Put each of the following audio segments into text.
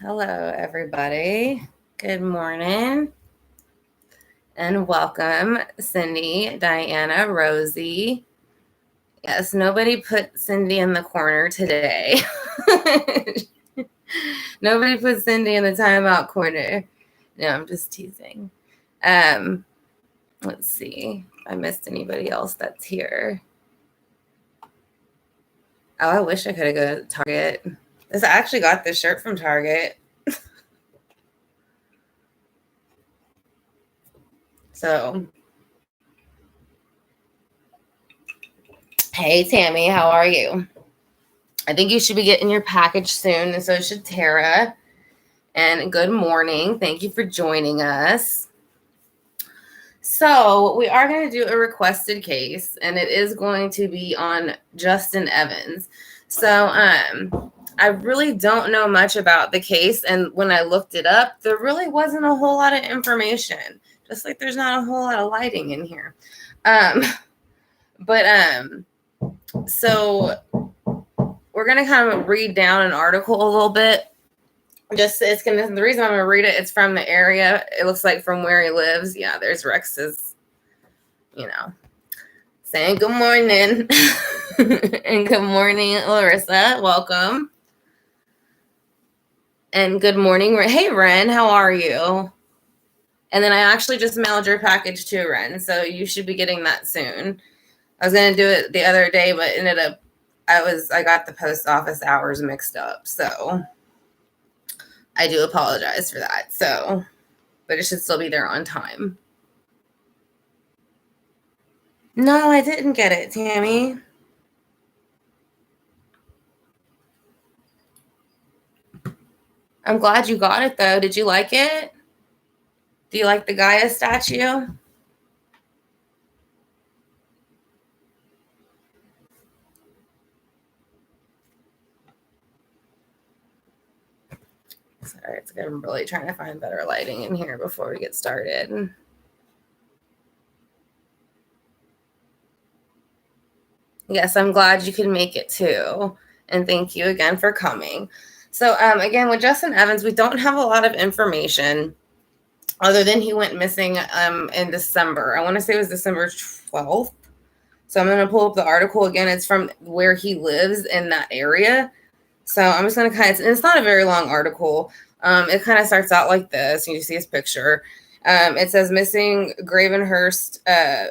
Hello, everybody. Good morning and welcome, Cindy, Diana, Rosie. Yes, nobody put Cindy in the corner today. Nobody put Cindy in the timeout corner. No, I'm just teasing. Let's see if I missed anybody else that's here. Oh, I wish I could have gone to Target. I actually got this shirt from Target. So, hey, Tammy, how are you? I think you should be getting your package soon, and so should Tara. And good morning. Thank you for joining us. So, we are going to do a requested case, and it is going to be on Justin Evans. So, I really don't know much about the case, and when I looked it up, there really wasn't a whole lot of information. Just like there's not a whole lot of lighting in here. So we're going to kind of read down an article a little bit. The reason I'm going to read it, it's from the area. It looks like from where he lives. Yeah, there's Rex's, saying good morning. And good morning, Larissa. Welcome. And good morning. Hey, Ren, how are you? And then I actually just mailed your package to Ren, so you should be getting that soon. I was going to do it the other day, but ended up, I got the post office hours mixed up, so I do apologize for that. So, but it should still be there on time. No, I didn't get it, Tammy. I'm glad you got it, though. Did you like it? Do you like the Gaia statue? Sorry, I'm really trying to find better lighting in here before we get started. Yes, I'm glad you could make it too. And thank you again for coming. So, again, with Justin Evans, we don't have a lot of information other than he went missing in December. I want to say it was December 12th. So I'm going to pull up the article again. It's from where he lives in that area. So I'm just going to it's not a very long article. It kind of starts out like this. You see his picture. It says missing Gravenhurst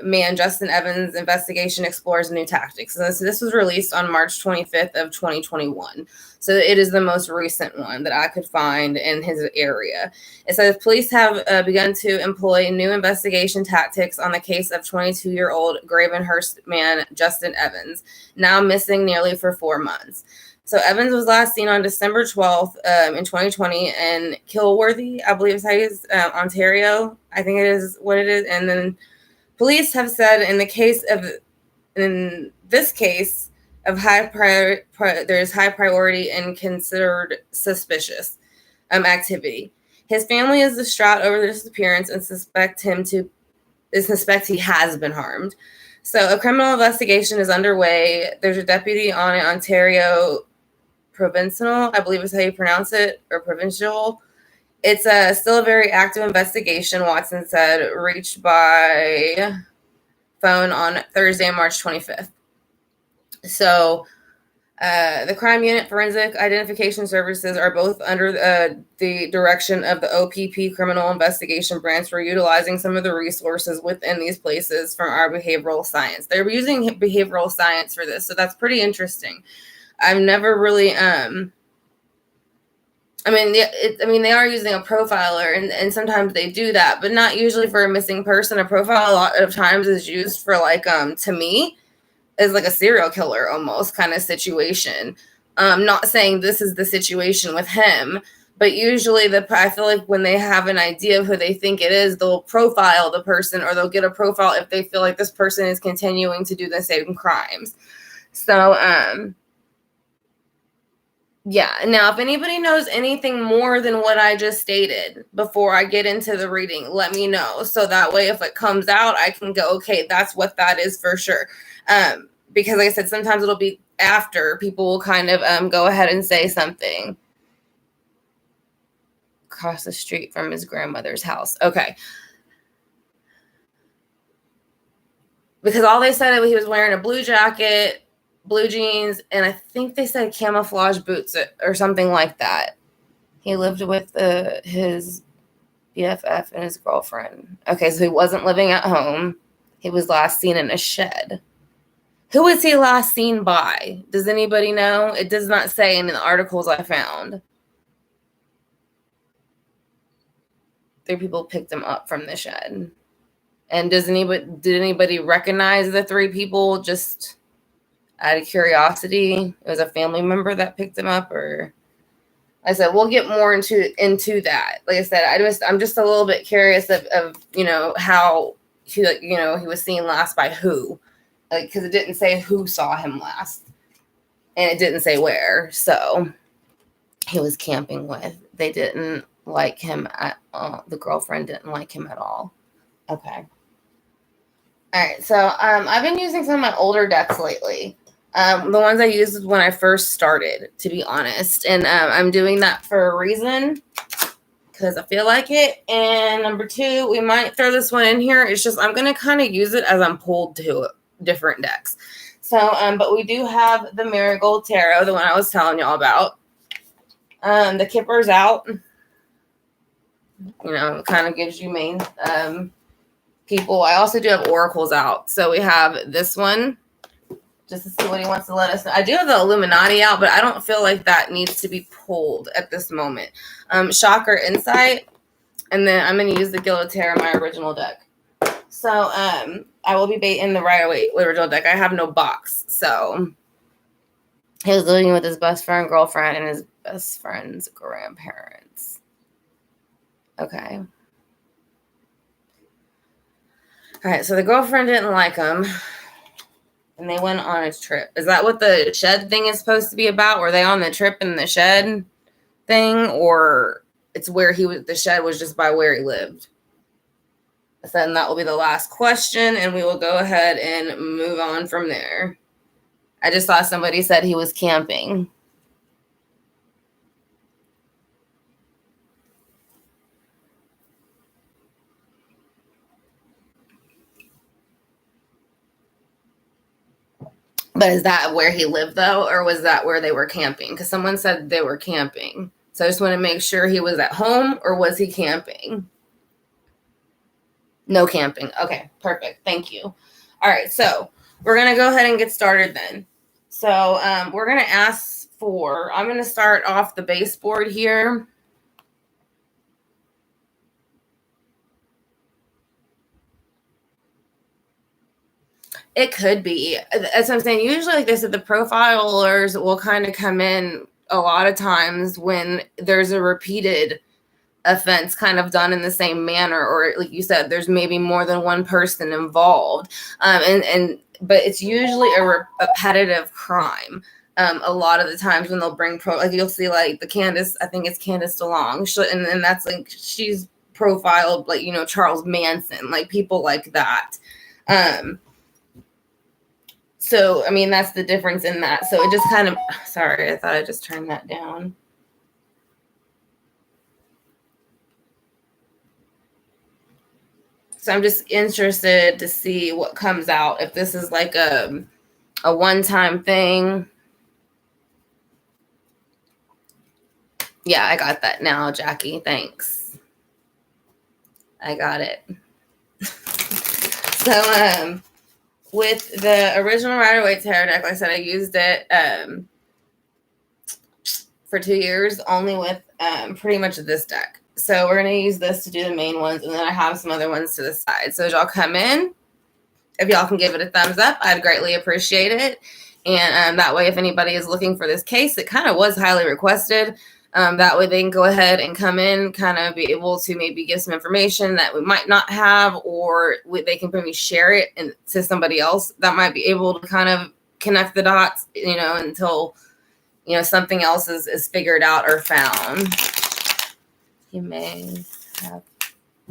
man Justin Evans investigation explores new tactics. So this was released on March 25th of 2021. So it is the most recent one that I could find in his area. It says police have begun to employ new investigation tactics on the case of 22-year-old Gravenhurst man Justin Evans, now missing nearly for 4 months. So Evans was last seen on December 12th in 2020 in Kilworthy, I believe is how it is, Ontario. I think it is what it is. And then police have said in this case of there's high priority and considered suspicious activity. His family is distraught over the disappearance and suspect he has been harmed. So a criminal investigation is underway. There's a deputy on it, Ontario Provincial, I believe is how you pronounce it, or provincial. It's still a very active investigation, Watson said, reached by phone on Thursday, March 25th. So the crime unit, forensic identification services are both under the direction of the OPP criminal investigation branch. We're utilizing some of the resources within these places from our behavioral science. They're using behavioral science for this, so that's pretty interesting. I've never really, they are using a profiler, and sometimes they do that, but not usually for a missing person. A profile a lot of times is used for to me, is like a serial killer almost kind of situation. Not saying this is the situation with him, but usually I feel like when they have an idea of who they think it is, they'll profile the person, or they'll get a profile if they feel like this person is continuing to do the same crimes. So, yeah. Now, if anybody knows anything more than what I just stated before I get into the reading, let me know. So that way, if it comes out, I can go, okay, that's what that is for sure. Because like I said, sometimes it'll be after people will kind of go ahead and say something. across the street from his grandmother's house. Okay. Because all they said he was wearing a blue jacket, blue jeans, and I think they said camouflage boots or something like that. He lived with his BFF and his girlfriend. Okay, so he wasn't living at home. He was last seen in a shed. Who was he last seen by? Does anybody know? It does not say in the articles I found. 3 people picked him up from the shed. And did anybody recognize the 3 people just out of curiosity? It was a family member that picked him up, or I said we'll get more into that. Like I said, I'm just a little bit curious of how he he was seen last by who, like, because it didn't say who saw him last, and it didn't say where. So he was camping with. They didn't like him at all. The girlfriend didn't like him at all. Okay. All right. So I've been using some of my older decks lately. The ones I used when I first started, to be honest. And I'm doing that for a reason, because I feel like it. And number 2, we might throw this one in here. It's just I'm going to kind of use it as I'm pulled to different decks. So, but we do have the Marigold Tarot, the one I was telling y'all about. The Kipper's out. Kind of gives you main people. I also do have oracles out. So we have this one, just to see what he wants to let us know. I do have the Illuminati out, but I don't feel like that needs to be pulled at this moment. Shocker Insight. And then I'm going to use the Gilded Tarot in my original deck. So I will be baiting the Rider-Waite original deck. I have no box. So he was living with his best friend, girlfriend, and his best friend's grandparents. Okay. All right. So the girlfriend didn't like him. And they went on a trip. Is that what the shed thing is supposed to be about? Were they on the trip in the shed thing? Or it's where the shed was just by where he lived? Then that will be the last question, and we will go ahead and move on from there. I just saw somebody said he was camping. But is that where he lived, though, or was that where they were camping? Because someone said they were camping. So I just want to make sure he was at home, or was he camping? No camping. Okay, perfect. Thank you. All right, so we're going to go ahead and get started then. So we're going to ask for, I'm going to start off the baseboard here. It could be. That's what I'm saying. Usually, like they said, the profilers will kind of come in a lot of times when there's a repeated offense kind of done in the same manner, or like you said, there's maybe more than one person involved. But it's usually a repetitive crime. A lot of the times when they'll bring like you'll see like the Candace, I think it's Candace DeLong, and that's like she's profiled like Charles Manson, like people like that. So I mean that's the difference in that. So it just kind of sorry, I thought I just turned that down. So I'm just interested to see what comes out, if this is like a one-time thing. Yeah, I got that now, Jackie. Thanks. I got it. So with the original Rider-Waite Tarot deck, like I said, I used it for 2 years, only with pretty much this deck. So we're going to use this to do the main ones, and then I have some other ones to the side. So as y'all come in, if y'all can give it a thumbs up, I'd greatly appreciate it. And that way, if anybody is looking for this case, it kind of was highly requested. That way they can go ahead and come in, kind of be able to maybe give some information that we might not have, or they can maybe share it to somebody else that might be able to kind of connect the dots, until, something else is figured out or found. He may have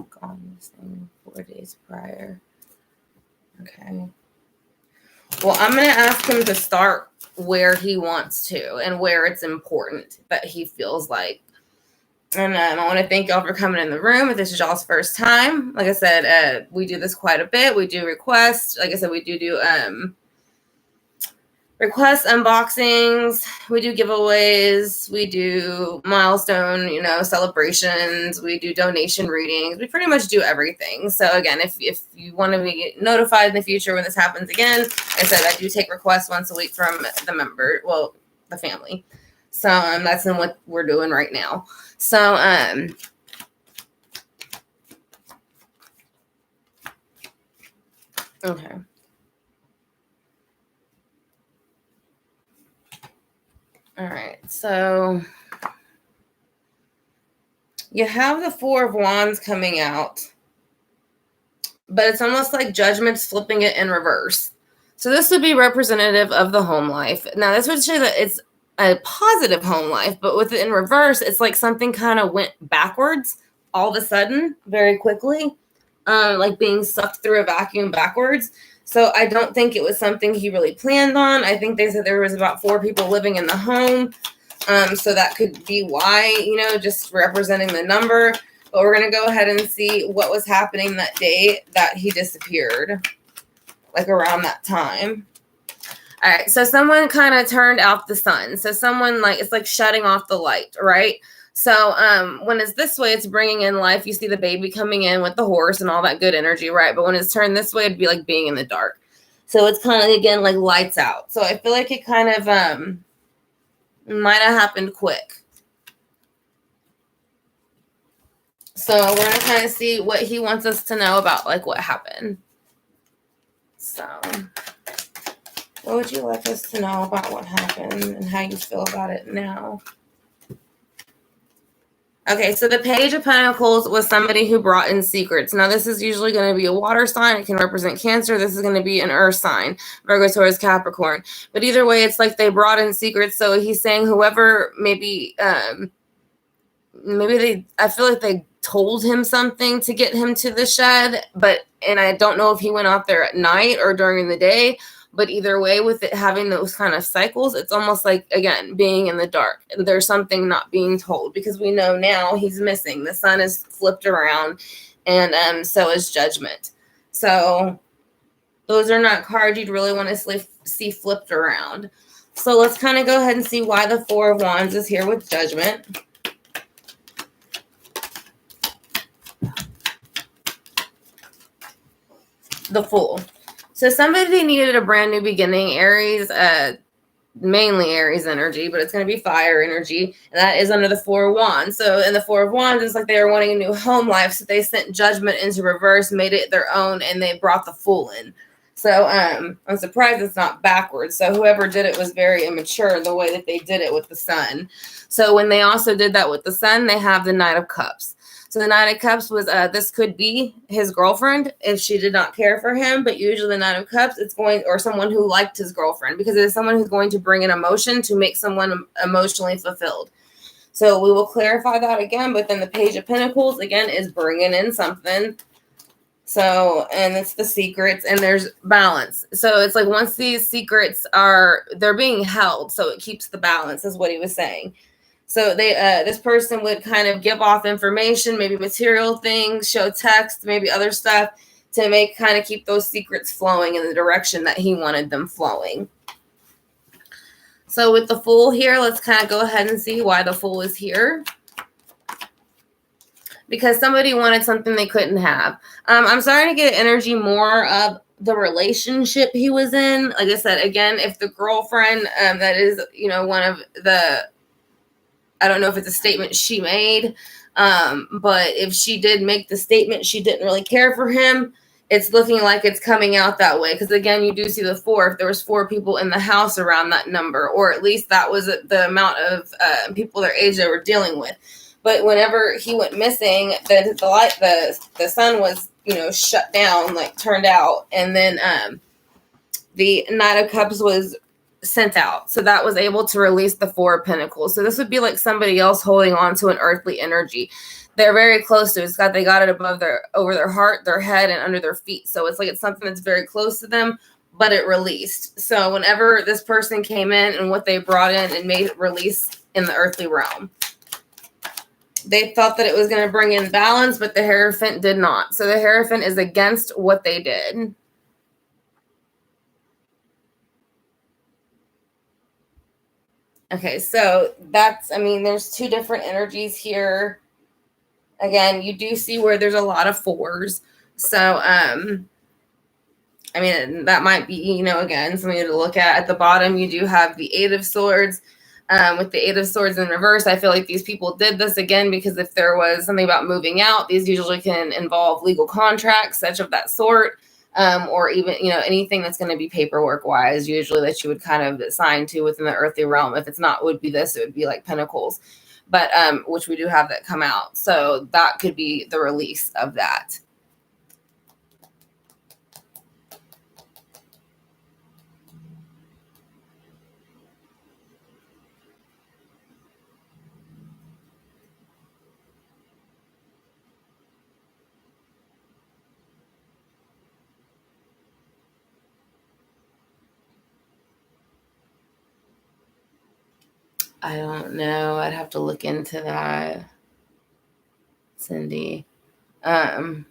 gone missing 4 days prior. Okay. Well, I'm going to ask him to start where he wants to and where it's important that he feels like And I want to thank y'all for coming in the room. If this is y'all's first time, like I said, we do this quite a bit. We do requests. Like I said, we do request unboxings, we do giveaways, we do milestone, celebrations, we do donation readings, we pretty much do everything. So again, if you want to be notified in the future when this happens again, like I said, I do take requests once a week from the family. So that's in what we're doing right now. So okay. All right, so you have the Four of Wands coming out, but it's almost like Judgment's flipping it in reverse. So this would be representative of the home life. Now, this would show that it's a positive home life, but with it in reverse, it's like something kind of went backwards all of a sudden, very quickly, like being sucked through a vacuum backwards. So I don't think it was something he really planned on. I think they said there was about 4 people living in the home. So that could be why, just representing the number. But we're going to go ahead and see what was happening that day that he disappeared, like around that time. All right. So someone kind of turned off the sun. So someone it's like shutting off the light, right? So when it's this way, it's bringing in life. You see the baby coming in with the horse and all that good energy, right? But when it's turned this way, it'd be like being in the dark. So it's kind of, again, like lights out. So I feel like it kind of might have happened quick. So we're going to kind of see what he wants us to know about what happened. So what would you like us to know about what happened and how you feel about it now? Okay, so the Page of Pentacles was somebody who brought in secrets. Now, this is usually going to be a water sign. It can represent Cancer. This is going to be an earth sign, Virgo, Taurus, Capricorn. But either way, it's like they brought in secrets. So he's saying whoever maybe I feel like they told him something to get him to the shed. And I don't know if he went out there at night or during the day. But either way, with it having those kind of cycles, it's almost like, again, being in the dark. There's something not being told because we know now he's missing. The sun is flipped around, and so is Judgment. So those are not cards you'd really want to see flipped around. So let's kind of go ahead and see why the Four of Wands is here with Judgment. The Fool. So somebody needed a brand new beginning, Aries, mainly Aries energy, but it's going to be fire energy, and that is under the Four of Wands. So in the Four of Wands, it's like they were wanting a new home life, so they sent Judgment into reverse, made it their own, and they brought the Fool in. So I'm surprised it's not backwards. So whoever did it was very immature the way that they did it with the Sun. So when they also did that with the Sun, they have the Knight of Cups. So the Knight of Cups was, this could be his girlfriend if she did not care for him, but usually the Knight of Cups, or someone who liked his girlfriend, because it is someone who's going to bring an emotion to make someone emotionally fulfilled. So we will clarify that again, but then the Page of Pentacles, again, is bringing in something. So, and it's the secrets, and there's balance. So it's like once these secrets they're being held, so it keeps the balance, is what he was saying. So this person would kind of give off information, maybe material things, show text, maybe other stuff to kind of keep those secrets flowing in the direction that he wanted them flowing. So with the Fool here, let's kind of go ahead and see why the Fool is here. Because somebody wanted something they couldn't have. I'm starting to get energy more of the relationship he was in. Like I said, again, if the girlfriend that is, one of the, I don't know if it's a statement she made, but if she did make the statement she didn't really care for him, it's looking like it's coming out that way. Because again, you do see the 4. If there was 4 people in the house around that number, or at least that was the amount of people their age they were dealing with. But whenever he went missing, the sun was, shut down, turned out, and then the Knight of Cups was sent out. So that was able to release the Four of Pentacles. So this would be like somebody else holding on to an earthly energy. They're very close to it. They got it over their heart, their head, and under their feet. So it's like it's something that's very close to them, but it released. So whenever this person came in and what they brought in and made it release in the earthly realm. They thought that it was going to bring in balance, but the Hierophant did not. So the Hierophant is against what they did. Okay, so that's, I mean, there's two different energies here. Again, you do see where there's a lot of fours. So, I mean, that might be, you know, again, something to look at. At the bottom, you do have the Eight of Swords. With the Eight of Swords in reverse, I feel like these people did this again because if there was something about moving out, these usually can involve legal contracts, such of that sort, or even, you know, anything that's going to be paperwork wise, usually that you would kind of sign to within the earthly realm. If it's not, would be this, it would be like Pentacles, but which we do have that come out. So that could be the release of that. I don't know. I'd have to look into that, Cindy. Let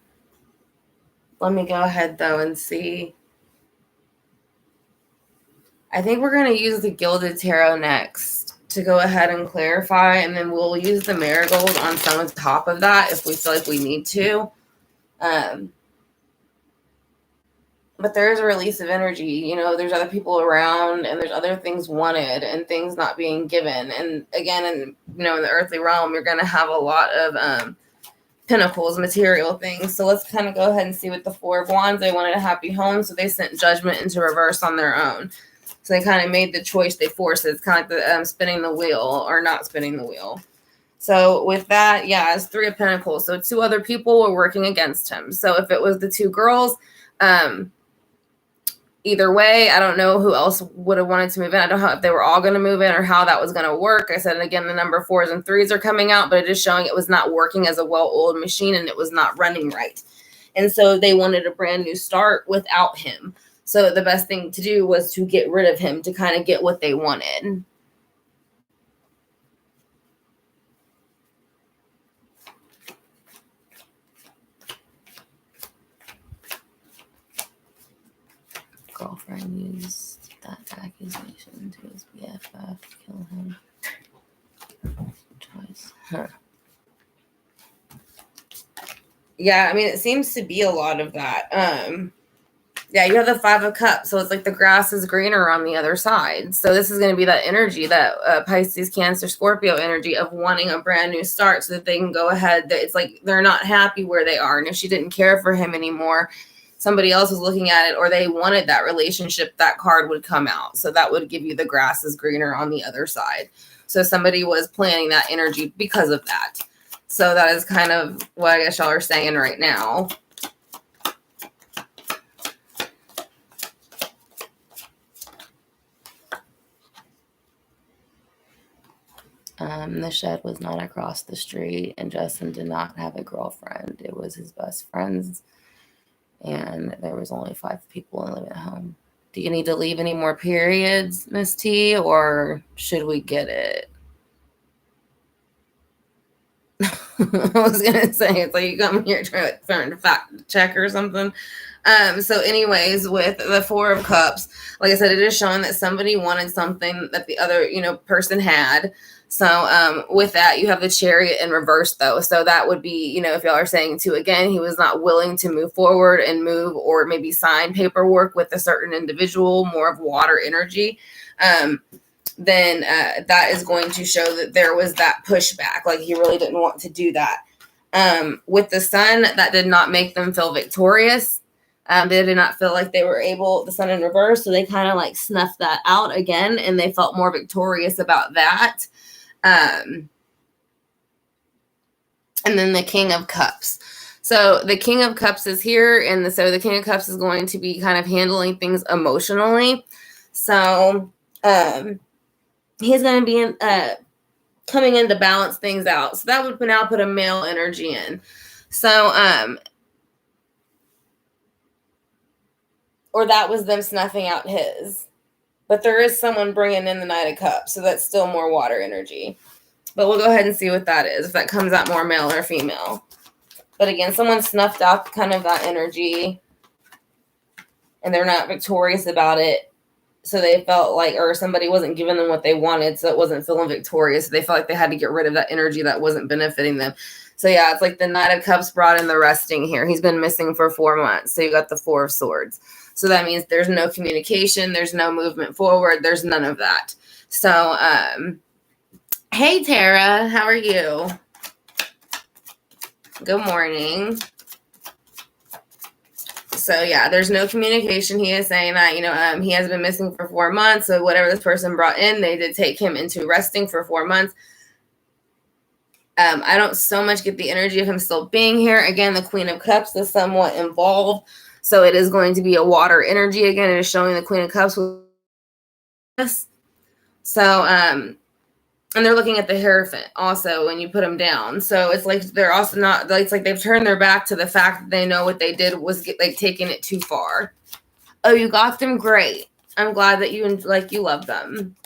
me go ahead, though, and see. I think we're going to use the Gilded Tarot next to go ahead and clarify, and then we'll use the Marigold on some of the top of that if we feel like we need to. But there is a release of energy. You know, there's other people around, and there's other things wanted and things not being given. And again, in the earthly realm, you're going to have a lot of Pentacles, material things. So let's kind of go ahead and see with the Four of Wands. They wanted a happy home, so they sent Judgment into reverse on their own. So they kind of made the choice. They forced it. It's kind of like the spinning the wheel or not spinning the wheel. So with that, yeah, it's Three of Pentacles. So two other people were working against him. So if it was the two girls, either way, I don't know who else would have wanted to move in. I don't know if they were all going to move in or how that was going to work. I said, again, the number 4s and 3s are coming out, but it is showing it was not working as a well-oiled machine and it was not running right. And so they wanted a brand new start without him. So the best thing to do was to get rid of him to kind of get what they wanted. Girlfriend used that accusation to his BFF, kill him twice. Huh. Yeah, I mean, it seems to be a lot of that. Yeah, you have the Five of Cups, so it's like the grass is greener on the other side. So this is going to be that energy, that Pisces, Cancer, Scorpio energy of wanting a brand new start so that they can go ahead. It's like they're not happy where they are. And if she didn't care for him anymore, somebody else was looking at it, or they wanted that relationship, that card would come out. So that would give you the grass is greener on the other side. So somebody was planning that energy because of that. So that is kind of what I guess y'all are saying right now. The shed was not across the street, and Justin did not have a girlfriend. It was his best friends, and there was only 5 people living at home. Do you need to leave any more periods, Miss T, or should we get it? I was gonna say, it's like you come here trying to fact check or something. So anyways, with the Four of Cups, like I said, it is showing that somebody wanted something that the other, person had. So with that, you have the Chariot in reverse, though. So that would be, if y'all are saying too, again, he was not willing to move forward and move or maybe sign paperwork with a certain individual, more of water energy. Then that is going to show that there was that pushback. Like he really didn't want to do that. With the Sun, that did not make them feel victorious. They did not feel like they were able, the Sun in reverse, so they kind of like snuffed that out again, and they felt more victorious about that. And then the King of Cups. So the King of Cups is here, and so the King of Cups is going to be kind of handling things emotionally. So he's going to be coming in to balance things out. So that would now put a male energy in. So or that was them snuffing out his. But there is someone bringing in the Knight of Cups, so that's still more water energy. But we'll go ahead and see what that is, if that comes out more male or female. But again, someone snuffed out kind of that energy, and they're not victorious about it. So they felt like, or somebody wasn't giving them what they wanted, so it wasn't feeling victorious. So they felt like they had to get rid of that energy that wasn't benefiting them. So yeah, it's like the Knight of Cups brought in the resting here. He's been missing for 4 months. So you got the Four of Swords. So that means there's no communication, there's no movement forward, there's none of that. So, hey Tara, how are you? Good morning. So yeah, there's no communication. He is saying that, he has been missing for 4 months. So whatever this person brought in, they did take him into resting for 4 months. I don't so much get the energy of him still being here. Again, the Queen of Cups is somewhat involved. So it is going to be a water energy. Again, it is showing the Queen of Cups with this. So, and they're looking at the Hierophant also when you put them down. So it's like they're also not, it's like they've turned their back to the fact that they know what they did was taking it too far. Oh, you got them? Great. I'm glad that you love them.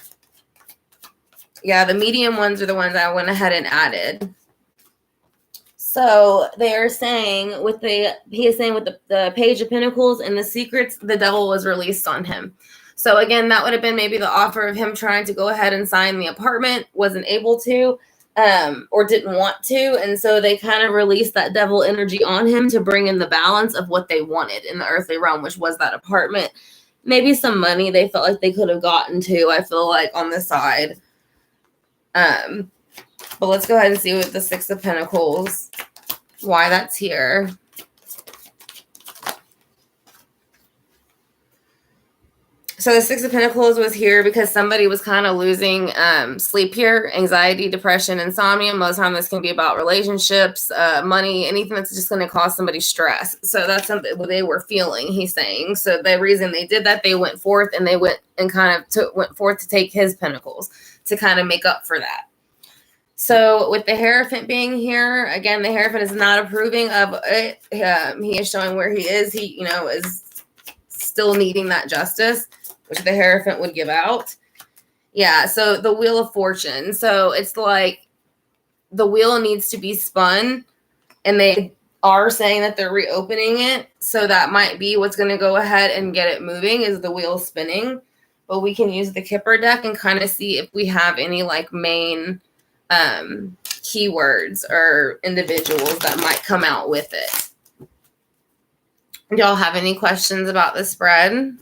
Yeah, the medium ones are the ones I went ahead and added. So they are saying he is saying with the Page of Pentacles and the secrets, the devil was released on him. So again, that would have been maybe the offer of him trying to go ahead and sign the apartment, wasn't able to, or didn't want to. And so they kind of released that devil energy on him to bring in the balance of what they wanted in the earthly realm, which was that apartment. Maybe some money they felt like they could have gotten to, I feel like, on the side. But let's go ahead and see with the Six of Pentacles, why that's here. So the Six of Pentacles was here because somebody was kind of losing sleep here, anxiety, depression, insomnia. Most of the time this can be about relationships, money, anything that's just going to cause somebody stress. So that's something they were feeling, he's saying. So the reason they did that, they went forth and they went forth to take his pentacles to kind of make up for that. So with the Hierophant being here, again, the Hierophant is not approving of it. He is showing where he is. He, is still needing that justice, which the Hierophant would give out. Yeah, so the Wheel of Fortune. So it's like the wheel needs to be spun, and they are saying that they're reopening it. So that might be what's going to go ahead and get it moving, is the wheel spinning. But we can use the Kipper deck and kind of see if we have any main keywords or individuals that might come out with it. Do y'all have any questions about the spread?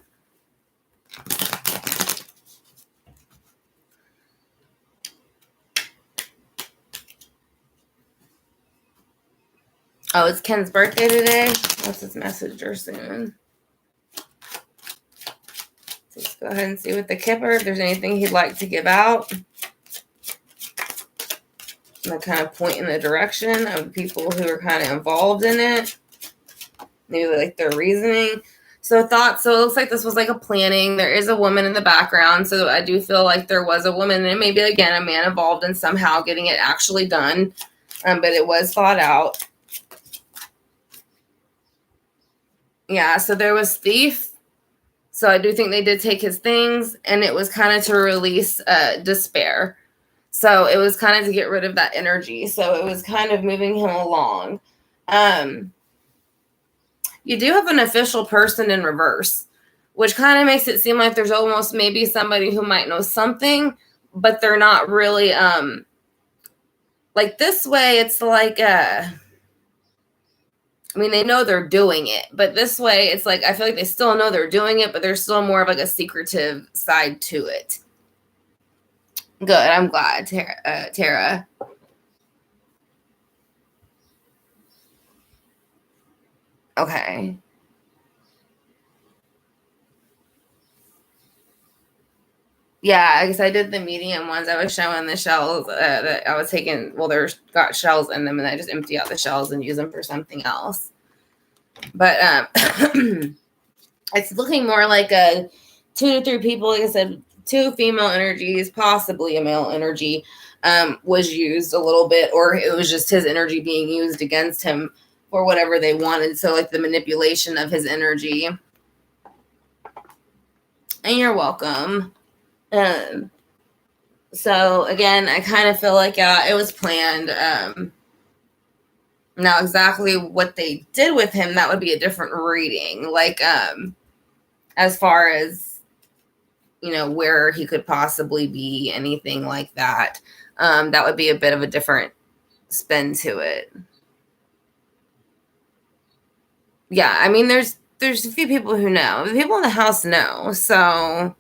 Oh, it's Ken's birthday today. What's his message or soon? Let's go ahead and see with the Kipper if there's anything he'd like to give out. And kind of point in the direction of the people who are kind of involved in it. Maybe their reasoning. So it looks like this was a planning. There is a woman in the background. So I do feel like there was a woman, and maybe again a man involved in somehow getting it actually done. But it was thought out. Yeah, so there was thief. So I do think they did take his things, and it was kind of to release despair. So it was kind of to get rid of that energy. So it was kind of moving him along. You do have an official person in reverse, which kind of makes it seem like there's almost maybe somebody who might know something, but they're not really, this way. It's they know they're doing it, but this way it's I feel like they still know they're doing it, but there's still more of a secretive side to it. Good. I'm glad, Tara. Okay. Yeah, I guess I did the medium ones. I was showing the shells that I was taking. Well, there's got shells in them, and I just empty out the shells and use them for something else. But it's looking more like a 2 to 3 people. Like I said, 2 female energies, possibly a male energy, was used a little bit, or it was just his energy being used against him for whatever they wanted. So the manipulation of his energy. And you're welcome. So again, I kind of feel like, yeah, it was planned. Now exactly what they did with him, that would be a different reading. Like, as far as, where he could possibly be, anything like that. That would be a bit of a different spin to it. Yeah, I mean, there's a few people who know. The people in the house know, so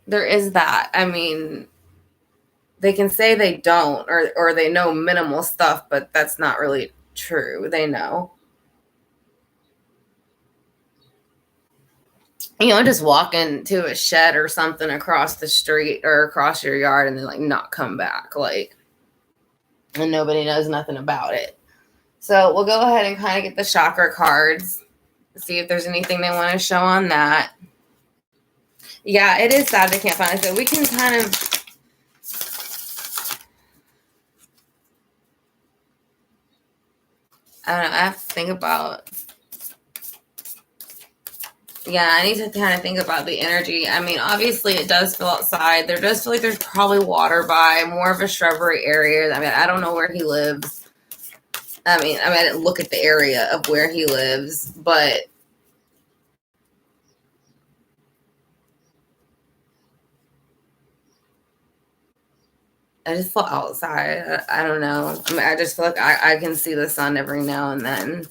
there is that. I mean, they can say they don't, or they know minimal stuff, but that's not really true. They know. Just walk into a shed or something across the street or across your yard and then like not come back, like, and nobody knows nothing about it. So we'll go ahead and kind of get the chakra cards, see if there's anything they want to show on that. Yeah, it is sad they can't find it. So we can kind of, I don't know, I have to think about, yeah, I need to kind of think about the energy. I mean, obviously it does feel outside. There does feel like there's probably water by, more of a shrubbery area. I mean, I don't know where he lives. I mean, I didn't look at the area of where he lives, but I just feel outside. I don't know. I mean, I just feel like I can see the sun every now and then.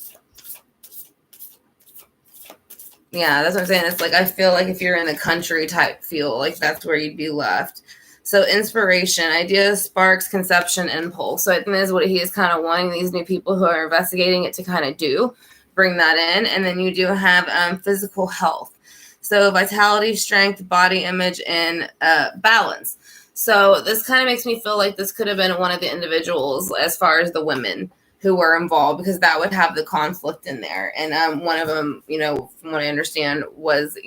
Yeah, that's what I'm saying. It's like I feel like if you're in the country type feel, like that's where you'd be left. So inspiration, ideas, sparks, conception, impulse. So I think that is what he is kind of wanting these new people who are investigating it to kind of do. Bring that in. And then you do have physical health. So vitality, strength, body image, and balance. So this kind of makes me feel like this could have been one of the individuals as far as the women who were involved, because that would have the conflict in there. And one of them, from what I understand, was,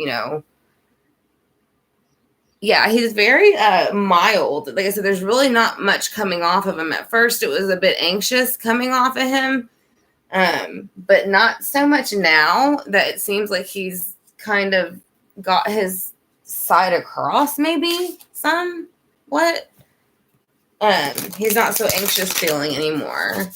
yeah, he's very mild. Like I said, there's really not much coming off of him. At first, it was a bit anxious coming off of him, but not so much now that it seems like he's kind of got his side across, maybe somewhat. He's not so anxious feeling anymore.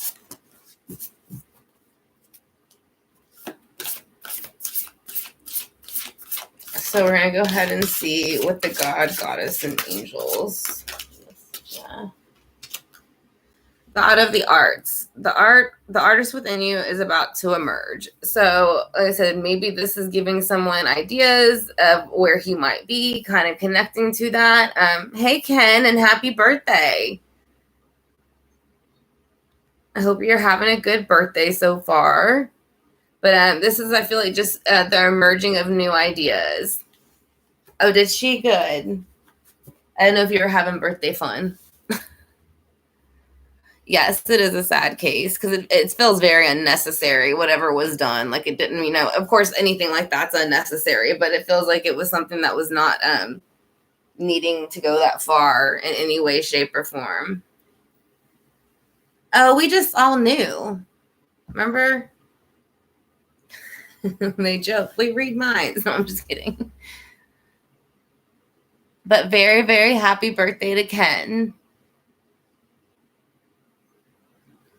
So we're going to go ahead and see what the God, Goddess, and Angels. Yeah. God of the arts. The artist within you is about to emerge. So, like I said, maybe this is giving someone ideas of where he might be, kind of connecting to that. Hey, Ken, and happy birthday. I hope you're having a good birthday so far. But this is, I feel like, just the emerging of new ideas. Oh, did she? Good. I don't know if you were having birthday fun. Yes, it is a sad case because it feels very unnecessary, whatever was done. Like it didn't, of course, anything like that's unnecessary, but it feels like it was something that was not needing to go that far in any way, shape, or form. Oh, we just all knew. Remember? They joke, we read minds. No, I'm just kidding. But very, very happy birthday to Ken.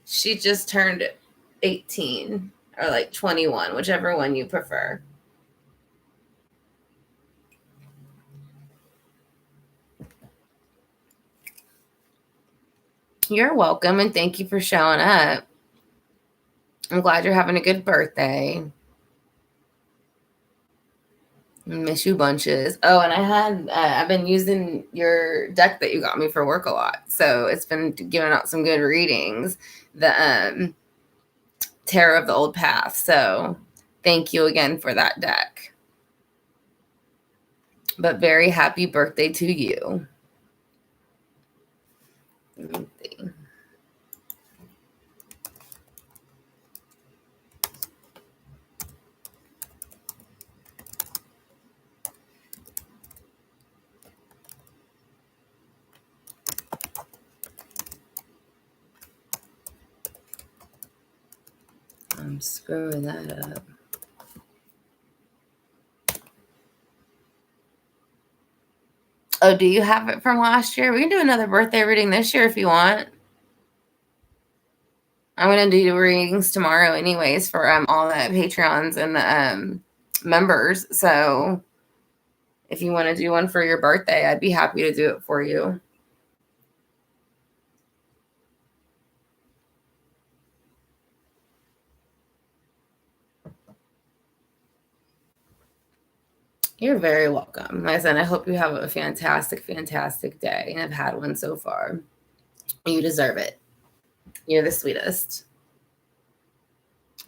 She just turned 18 or like 21, whichever one you prefer. You're welcome, and thank you for showing up. I'm glad you're having a good birthday. Miss you bunches. Oh, and I've been using your deck that you got me for work a lot, so it's been giving out some good readings. The Tarot of the Old Path. So thank you again for that deck. But very happy birthday to you. Let me see. I'm screwing that up. Oh, do you have it from last year? We can do another birthday reading this year if you want. I'm gonna do readings tomorrow, anyways, for all the Patreons and the members. So if you want to do one for your birthday, I'd be happy to do it for you. You're very welcome. Like I said, I hope you have a fantastic, fantastic day and have had one so far. You deserve it. You're the sweetest.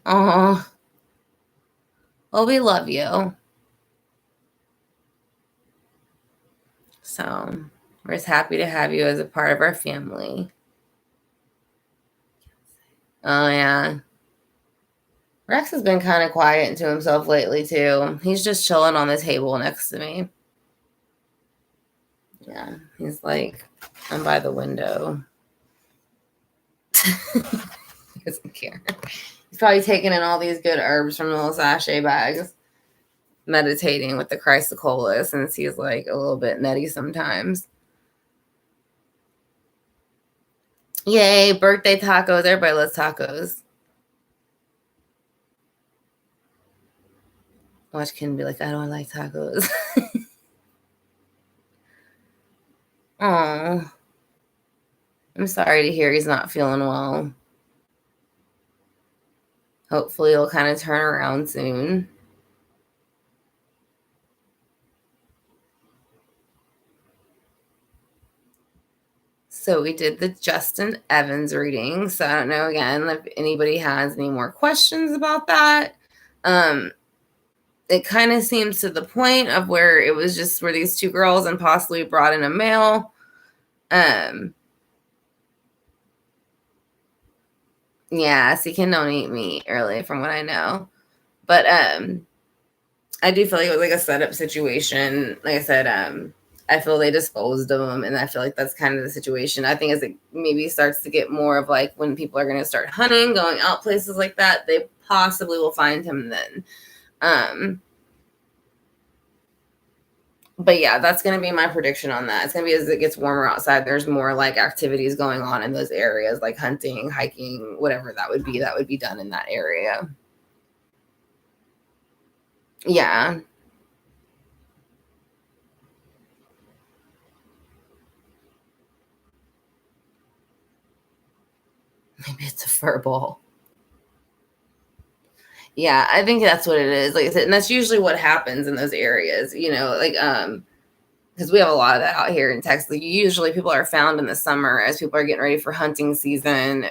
Oh, well, we love you. So we're just happy to have you as a part of our family. Oh, yeah. Rex has been kind of quiet to himself lately, too. He's just chilling on the table next to me. Yeah, he's like, I'm by the window. He doesn't care. He's probably taking in all these good herbs from the little sachet bags, meditating with the chrysocolla, since he's like a little bit nutty sometimes. Yay, birthday tacos. Everybody loves tacos. Watch Ken be like, I don't like tacos. Oh, I'm sorry to hear he's not feeling well. Hopefully he'll kind of turn around soon. So we did the Justin Evans reading. So I don't know, again, if anybody has any more questions about that. It kind of seems to the point of where it was just where these two girls and possibly brought in a male. Yeah, so he can don't eat meat early from what I know. But I do feel like it was like a setup situation. Like I said, I feel they disposed of him, and I feel like that's kind of the situation. I think as it maybe starts to get more of like when people are going to start hunting, going out places like that, they possibly will find him then. But yeah, that's going to be my prediction on that. It's going to be as it gets warmer outside, there's more like activities going on in those areas, like hunting, hiking, whatever that would be done in that area. Yeah. Maybe it's a fur ball. Yeah, I think that's what it is. Like I said, and that's usually what happens in those areas, like because we have a lot of that out here in Texas. Like, usually people are found in the summer as people are getting ready for hunting season,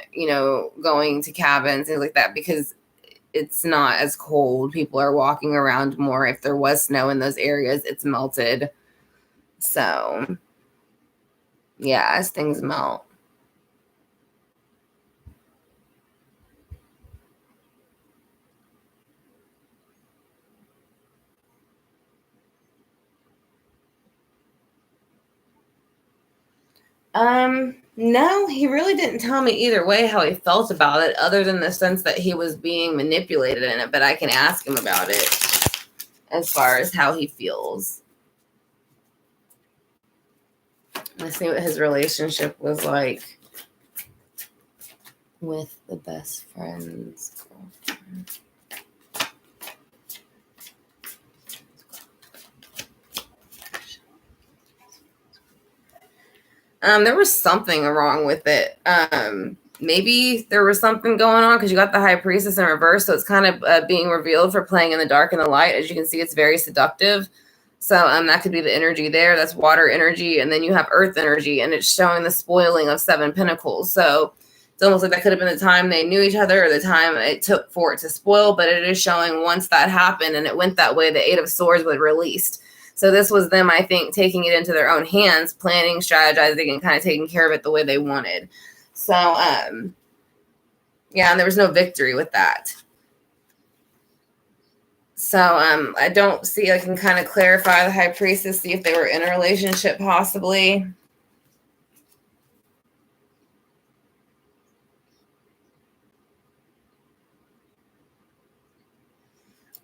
going to cabins, things like that, because it's not as cold. People are walking around more. If there was snow in those areas, it's melted. So yeah, as things melt. No, he really didn't tell me either way how he felt about it, other than the sense that he was being manipulated in it, but I can ask him about it as far as how he feels. Let's see what his relationship was like with the best friend's girlfriend. There was something wrong with it. Maybe there was something going on because you got the high priestess in reverse, so it's kind of being revealed for playing in the dark and the light. As you can see, it's very seductive. So that could be the energy there. That's water energy, and then you have earth energy, and it's showing the spoiling of 7 pentacles. So it's almost like that could have been the time they knew each other or the time it took for it to spoil. But it is showing once that happened and it went that way, the 8 of Swords was released. So this was them, I think, taking it into their own hands, planning, strategizing, and kind of taking care of it the way they wanted. So, yeah, and there was no victory with that. So I don't see, I can kind of clarify the high priestess, see if they were in a relationship possibly.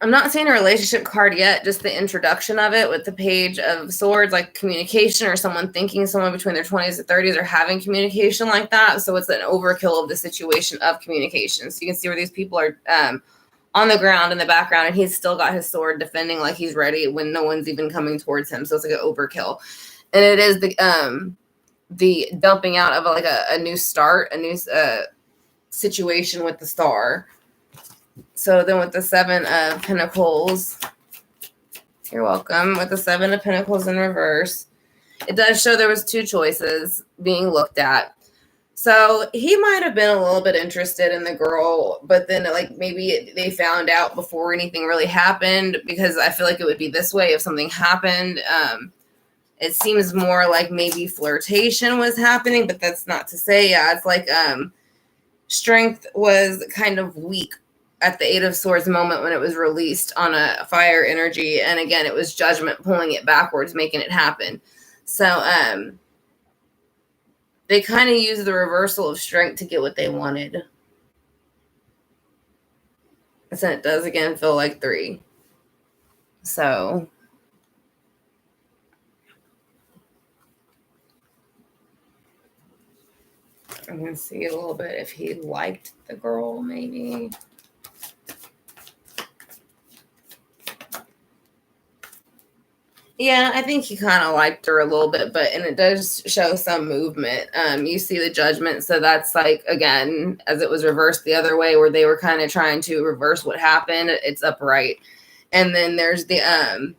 I'm not seeing a relationship card yet, just the introduction of it with the Page of Swords, like communication or someone thinking someone between their 20s and 30s are having communication like that. So it's an overkill of the situation of communication. So you can see where these people are on the ground in the background, and he's still got his sword defending like he's ready when no one's even coming towards him. So it's like an overkill. And it is the dumping out of like a new start, a new situation with the Star. So then with the Seven of Pentacles, you're welcome. With the Seven of Pentacles in reverse, it does show there was two choices being looked at. So he might have been a little bit interested in the girl, but then like maybe they found out before anything really happened, because I feel like it would be this way if something happened. It seems more like maybe flirtation was happening, but that's not to say. Yeah, it's like strength was kind of weak at the Eight of Swords moment when it was released on a fire energy. And again, it was judgment pulling it backwards, making it happen. So they kind of used the reversal of strength to get what they wanted. And it does again feel like 3. So I'm going to see a little bit if he liked the girl, maybe. Yeah, I think he kind of liked her a little bit, and it does show some movement. You see the judgment, so that's like, again, as it was reversed the other way, where they were kind of trying to reverse what happened. It's upright, and then there's the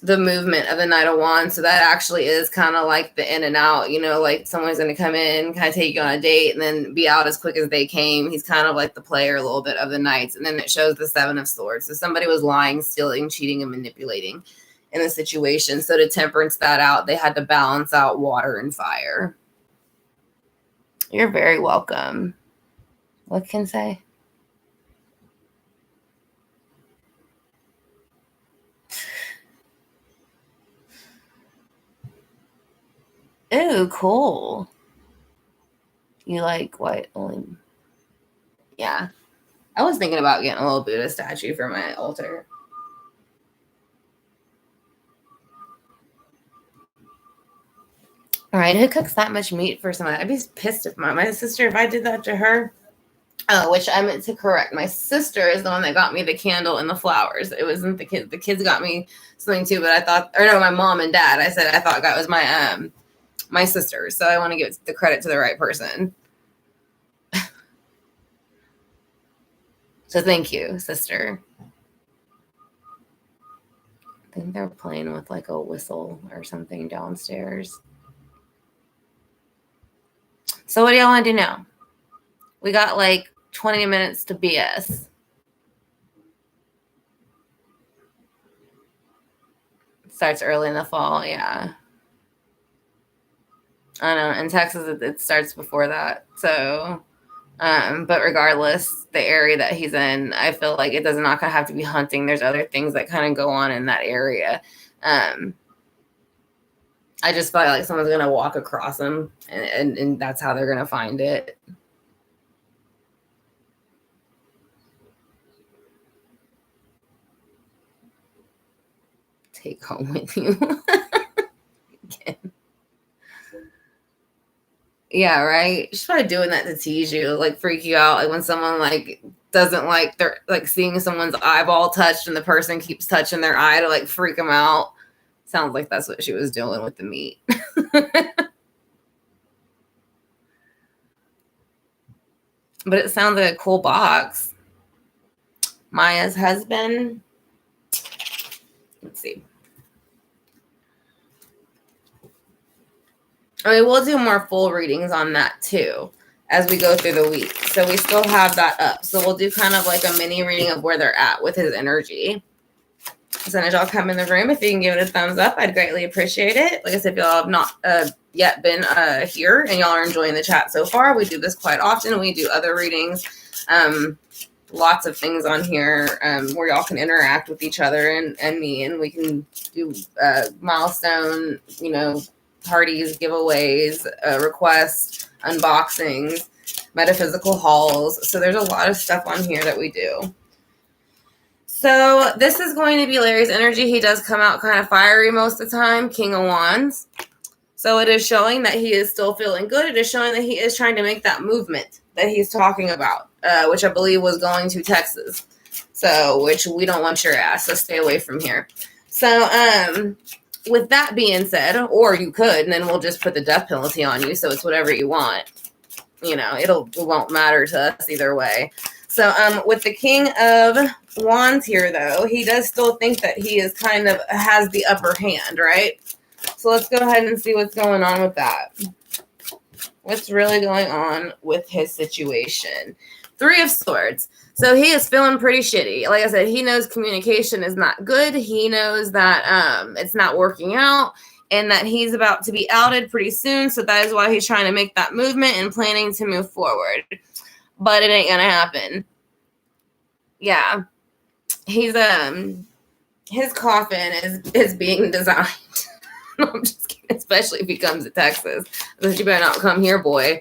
movement of the Knight of Wands. So that actually is kind of like the in and out. You know, like someone's going to come in, kind of take you on a date, and then be out as quick as they came. He's kind of like the player a little bit of the Knights, and then it shows the Seven of Swords. So somebody was lying, stealing, cheating, and manipulating in the situation. So to temperance that out, they had to balance out water and fire. You're very welcome. What can I say? Ooh, cool. You like what? Yeah. I was thinking about getting a little Buddha statue for my altar. All right, who cooks that much meat for someone? I'd be pissed if my sister, if I did that to her. Oh, which I meant to correct. My sister is the one that got me the candle and the flowers. It wasn't the kids. The kids got me something too, but I thought, or no, my mom and dad. I said I thought that was my sister. So I want to give the credit to the right person. So thank you, sister. I think they're playing with like a whistle or something downstairs. So what do y'all want to do now? We got like 20 minutes to BS. It starts early in the fall, yeah. I know, in Texas it starts before that. So, but regardless, the area that he's in, I feel like it does not have to be hunting. There's other things that kind of go on in that area. I just felt like someone's going to walk across them, and that's how they're going to find it. Take home with you. Yeah, right. She's probably doing that to tease you, like freak you out. Like when someone like doesn't like they're like seeing someone's eyeball touched and the person keeps touching their eye to like freak them out. Sounds like that's what she was doing with the meat. But it sounds like a cool box. Maya's husband. Let's see. I mean, we'll do more full readings on that too as we go through the week. So we still have that up. So we'll do kind of like a mini reading of where they're at with his energy. So as y'all come in the room, if you can give it a thumbs up, I'd greatly appreciate it. Like I said, if y'all have not yet been here and y'all are enjoying the chat so far, we do this quite often. We do other readings, lots of things on here where y'all can interact with each other and me, and we can do milestone, parties, giveaways, requests, unboxings, metaphysical hauls. So there's a lot of stuff on here that we do. So this is going to be Larry's energy. He does come out kind of fiery most of the time, King of Wands. So it is showing that he is still feeling good. It is showing that he is trying to make that movement that he's talking about, which I believe was going to Texas. So, which we don't want your ass, so stay away from here. So, with that being said, or you could, and then we'll just put the death penalty on you, so it's whatever you want. You know, it won't matter to us either way. So, with the King of Wands here, though, he does still think that he is kind of has the upper hand, right? So let's go ahead and see what's going on with that. What's really going on with his situation? Three of Swords. So he is feeling pretty shitty. Like I said, he knows communication is not good. He knows that it's not working out and that he's about to be outed pretty soon. So that is why he's trying to make that movement and planning to move forward. But it ain't gonna happen. Yeah. He's his coffin is being designed. No, I'm just kidding. Especially if he comes to Texas. Because you better not come here, boy.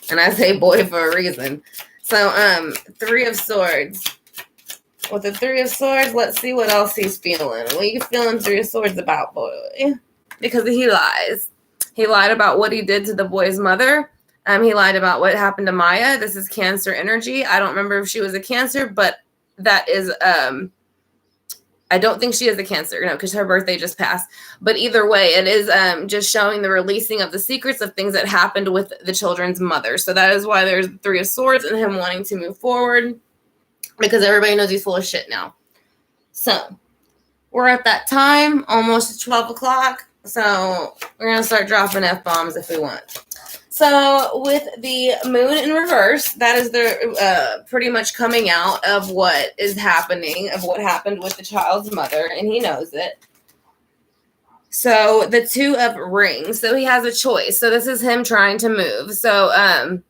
And I say boy for a reason. So, Three of Swords. With the Three of Swords, let's see what else he's feeling. What are you feeling Three of Swords about, boy? Because he lies. He lied about what he did to the boy's mother. He lied about what happened to Maya. This is Cancer energy. I don't remember if she was a Cancer, but that is, I don't think she is a Cancer, because her birthday just passed. But either way, it is just showing the releasing of the secrets of things that happened with the children's mother. So that is why there's Three of Swords and him wanting to move forward, because everybody knows he's full of shit now. So we're at that time, almost 12 o'clock. So we're going to start dropping F-bombs if we want. So with the moon in reverse, that is the pretty much coming out of what is happening, of what happened with the child's mother, and he knows it. So the Two of Rings. So he has a choice. So this is him trying to move. So, and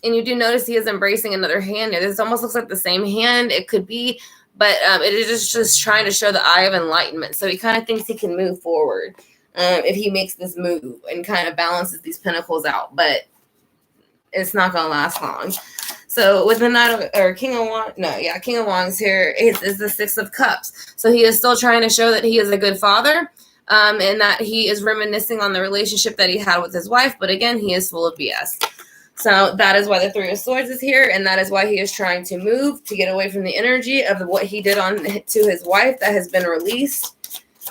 you do notice he is embracing another hand. This almost looks like the same hand. It could be, but it is just trying to show the eye of enlightenment. So he kind of thinks he can move forward. If he makes this move and kind of balances these pentacles out, but it's not going to last long. So with the King of Wands here is the Six of Cups. So he is still trying to show that he is a good father, and that he is reminiscing on the relationship that he had with his wife. But again, he is full of BS. So that is why the Three of Swords is here, and that is why he is trying to move to get away from the energy of what he did to his wife that has been released.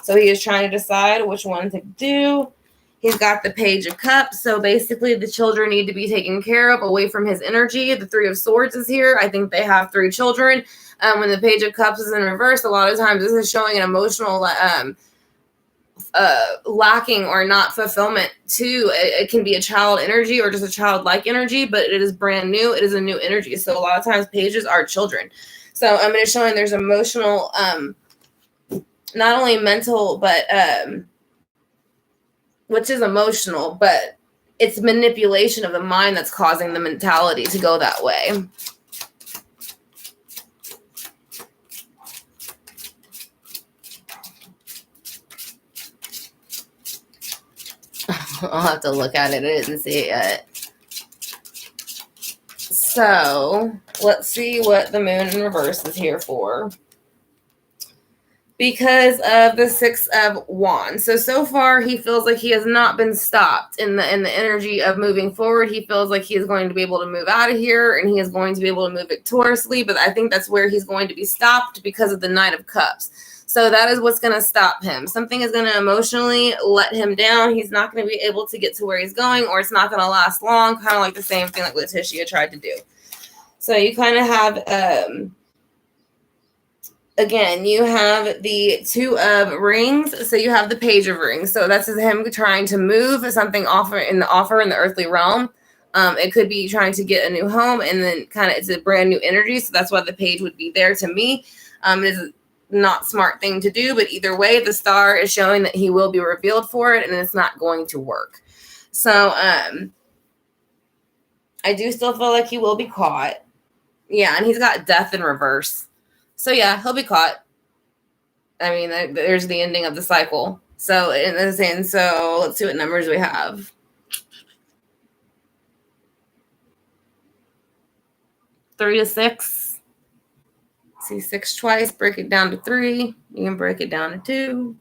So he is trying to decide which one to do. He's got the Page of Cups. So basically the children need to be taken care of away from his energy. The Three of Swords is here. I think they have 3 children. When the Page of Cups is in reverse, a lot of times this is showing an emotional lacking or not fulfillment to it can be a child energy or just a childlike energy, but it is brand new. It is a new energy. So a lot of times pages are children. So I'm going to showing there's emotional not only mental, but which is emotional, but it's manipulation of the mind that's causing the mentality to go that way. I'll have to look at it. I didn't see it yet. So let's see what the moon in reverse is here for. Because of the Six of Wands. So far he feels like he has not been stopped in the energy of moving forward. He feels like he is going to be able to move out of here and he is going to be able to move victoriously, but I think that's where he's going to be stopped because of the Knight of Cups. So that is what's going to stop him. Something is going to emotionally let him down. He's not going to be able to get to where he's going, or it's not going to last long, kind of like the same thing like Letitia tried to do. So you kind of have again, you have the Two of Rings. So you have the Page of Rings. So that's him trying to move something in the earthly realm. It could be trying to get a new home, and then kind of it's a brand new energy. So that's why the page would be there to me. It is a not smart thing to do, but either way, the star is showing that he will be revealed for it, and it's not going to work. So I do still feel like he will be caught. Yeah, and he's got death in reverse. So yeah, he'll be caught. I mean, there's the ending of the cycle. So let's see what numbers we have. 3 to 6, See 6 twice, break it down to 3. You can break it down to 2.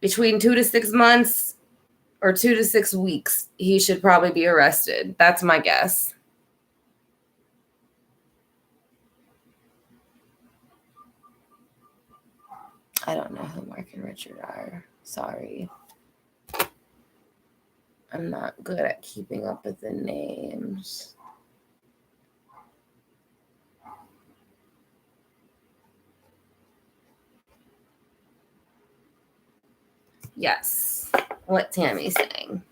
Between 2 to 6 months or 2 to 6 weeks, he should probably be arrested. That's my guess. I don't know who Mark and Richard are. Sorry. I'm not good at keeping up with the names. Yes. What Tammy's saying.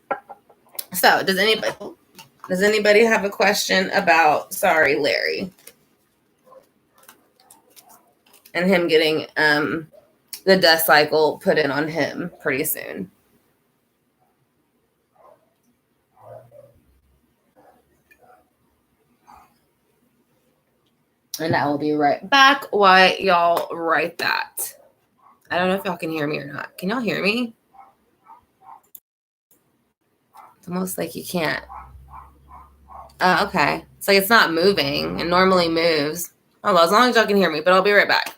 So, does anybody have a question about Larry? And him getting the death cycle put in on him pretty soon. And I will be right back while y'all write that. I don't know if y'all can hear me or not. Can y'all hear me? It's almost like you can't. Okay. It's like it's not moving. It normally moves. Oh, well, as long as y'all can hear me, but I'll be right back.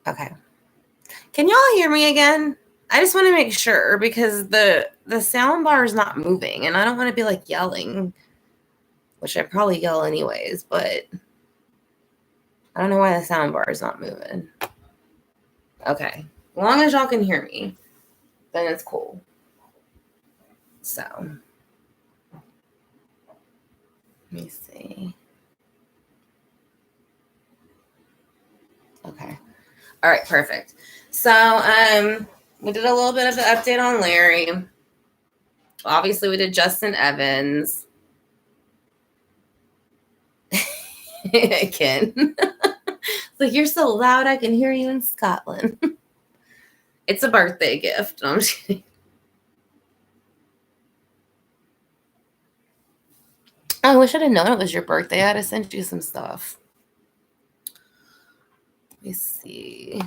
Okay. Can y'all hear me again? I just want to make sure because the sound bar is not moving and I don't want to be like yelling, which I probably yell anyways, but I don't know why the sound bar is not moving. Okay. As long as y'all can hear me, then it's cool. So, let me see. Okay. All right, perfect. So, we did a little bit of an update on Larry. Obviously, we did Justin Evans. Ken. It's like, you're so loud, I can hear you in Scotland. It's a birthday gift. No, I'm just kidding. I wish I'd have known it was your birthday. I'd have sent you some stuff. Let me see.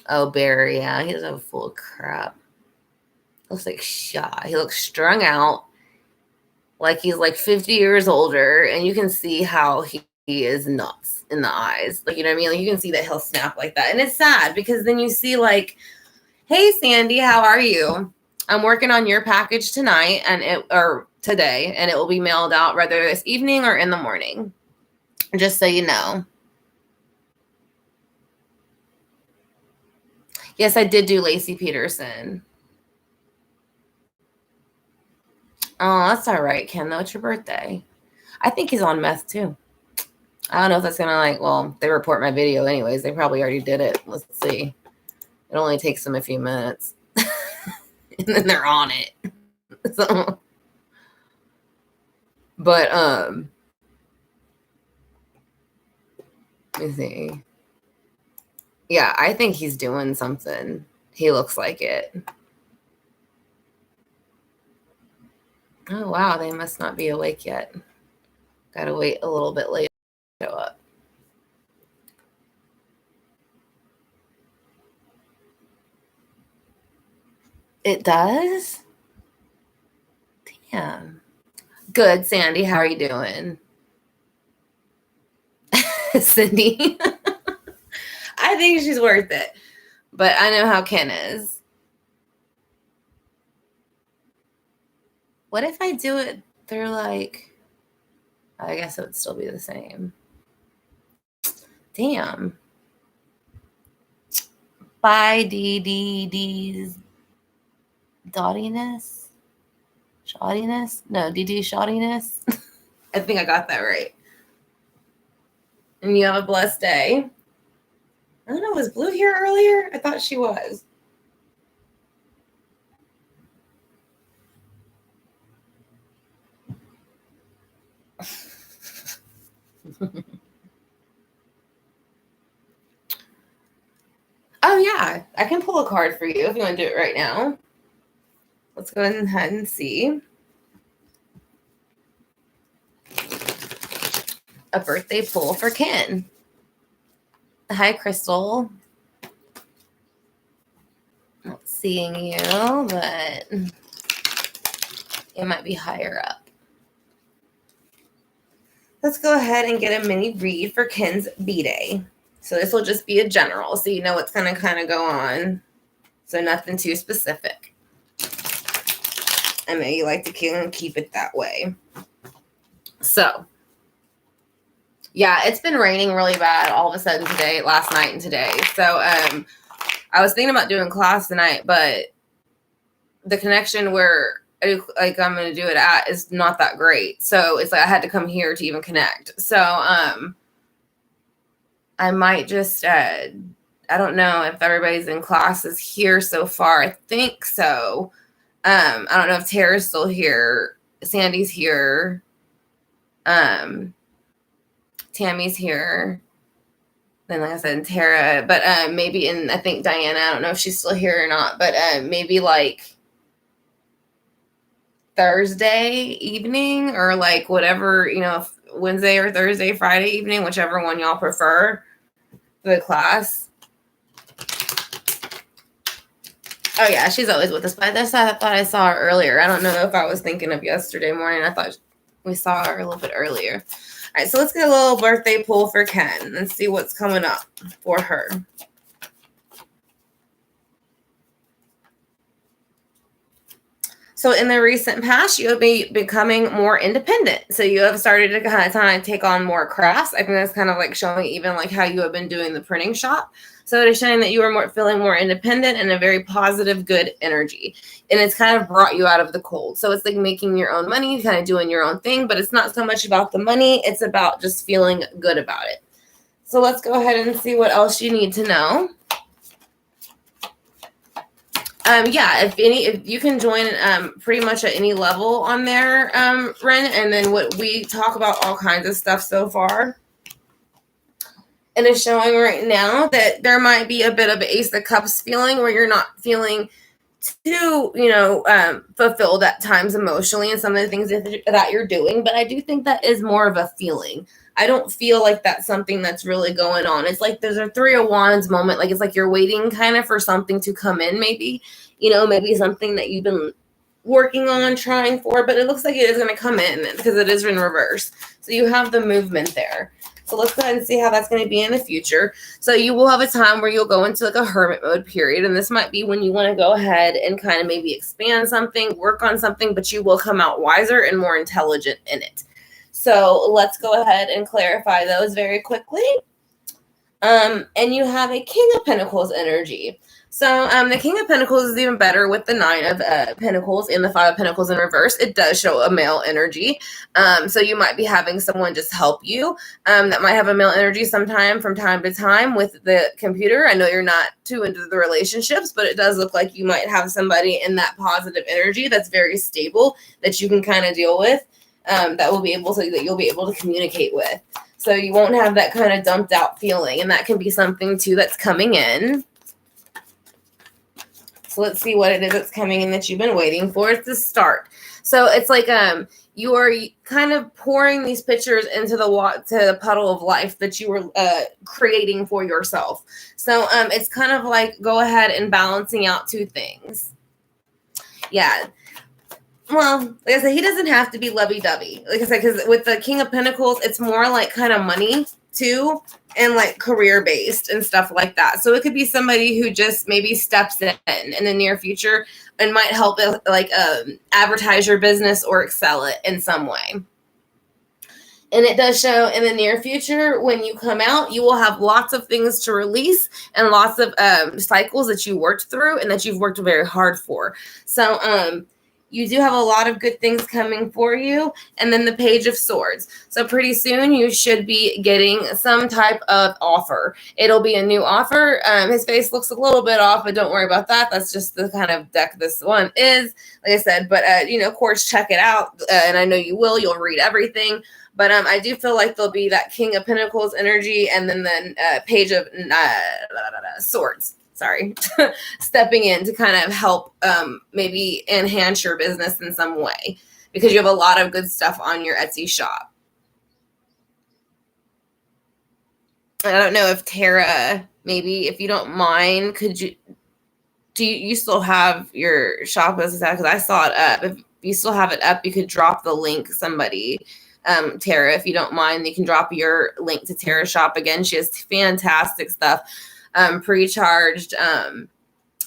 Oh, Barry, yeah, he's a full of crap. Looks like shot. He looks strung out, like he's like 50 years older, and you can see how he is nuts in the eyes. Like, you know what I mean? Like, you can see that he'll snap like that. And it's sad because then you see like, hey, Sandy, how are you? I'm working on your package tonight or today, and it will be mailed out whether this evening or in the morning. Just so you know. Yes, I did do Lacey Peterson. Oh, that's all right, Ken, though. It's your birthday. I think he's on meth, too. I don't know if that's going to, they report my video anyways. They probably already did it. Let's see. It only takes them a few minutes. And then they're on it. So, but, let me see. Yeah, I think he's doing something. He looks like it. Oh, wow. They must not be awake yet. Gotta wait a little bit later to show up. It does? Yeah. Good, Sandy. How are you doing? Cindy. I think she's worth it. But I know how Ken is. What if I do it through like, I guess it would still be the same. Damn. Bye, DDD's Dottiness? Shoddiness? No, DD Shoddiness. I think I got that right. And you have a blessed day. I don't know, was Blue here earlier? I thought she was. Oh, yeah. I can pull a card for you if you want to do it right now. Let's go ahead and see. A birthday pull for Ken. Hi, Crystal. Not seeing you, but it might be higher up. Let's go ahead and get a mini read for Ken's B-Day. So this will just be a general, so you know what's going to kind of go on. So nothing too specific. I know you like to keep it that way. So, yeah, it's been raining really bad all of a sudden today, last night and today. So I was thinking about doing class tonight, but the connection where like I'm going to do it at is not that great. So it's like I had to come here to even connect. So I might just, I don't know if everybody's in classes here so far. I think so. I don't know if Tara's still here. Sandy's here. Tammy's here. Then, like I said, Tara, but maybe I think Diana, I don't know if she's still here or not, but maybe like Thursday evening or like whatever, Wednesday or Thursday, Friday evening, whichever one y'all prefer for the class. Oh, yeah, she's always with us. But I thought I saw her earlier. I don't know if I was thinking of yesterday morning. I thought we saw her a little bit earlier. All right, so let's get a little birthday pull for Ken and see what's coming up for her. So in the recent past, you have been becoming more independent. So you have started to kind of take on more crafts. I think that's kind of like showing even like how you have been doing the printing shop. So it is showing that you are feeling more independent and a very positive, good energy. And it's kind of brought you out of the cold. So it's like making your own money, kind of doing your own thing. But it's not so much about the money. It's about just feeling good about it. So let's go ahead and see what else you need to know. Yeah, if you can join pretty much at any level on there, Ren, and then what we talk about all kinds of stuff so far. It is showing right now that there might be a bit of Ace of Cups feeling where you're not feeling too, fulfilled at times emotionally in some of the things that you're doing. But I do think that is more of a feeling. I don't feel like that's something that's really going on. It's like there's a Three of Wands moment. Like it's like you're waiting kind of for something to come in, maybe, maybe something that you've been working on, trying for, but it looks like it is going to come in because it is in reverse. So you have the movement there. So let's go ahead and see how that's going to be in the future. So you will have a time where you'll go into like a hermit mode period. And this might be when you want to go ahead and kind of maybe expand something, work on something, but you will come out wiser and more intelligent in it. So let's go ahead and clarify those very quickly. And you have a King of Pentacles energy. So the King of Pentacles is even better with the Nine of Pentacles and the Five of Pentacles in reverse. It does show a male energy. So you might be having someone just help you that might have a male energy sometime from time to time with the computer. I know you're not too into the relationships, but it does look like you might have somebody in that positive energy that's very stable that you can kind of deal with, that you'll be able to communicate with. So you won't have that kind of dumped out feeling, and that can be something too that's coming in. So let's see what it is that's coming in that you've been waiting for. It's the start. So it's like you are kind of pouring these pictures into the puddle of life that you were creating for yourself. So it's kind of like go ahead and balancing out two things. Yeah. Well, like I said, he doesn't have to be lovey-dovey. Like I said, because with the King of Pentacles, it's more like kind of money too, and like career-based and stuff like that. So it could be somebody who just maybe steps in the near future and might help like advertise your business or excel it in some way. And it does show in the near future, when you come out, you will have lots of things to release and lots of cycles that you worked through and that you've worked very hard for. So you do have a lot of good things coming for you. And then the Page of Swords. So pretty soon you should be getting some type of offer. It'll be a new offer. His face looks a little bit off, but don't worry about that. That's just the kind of deck this one is, like I said. But, of course, check it out. And I know you will. You'll read everything. But I do feel like there'll be that King of Pentacles energy and then the Page of Swords. Sorry, stepping in to kind of help maybe enhance your business in some way, because you have a lot of good stuff on your Etsy shop. I don't know if Tara, maybe if you don't mind, do you still have your shop as that? Because I saw it up. If you still have it up, you could drop the link. Somebody, Tara, if you don't mind, you can drop your link to Tara's shop again. She has fantastic stuff. Pre-charged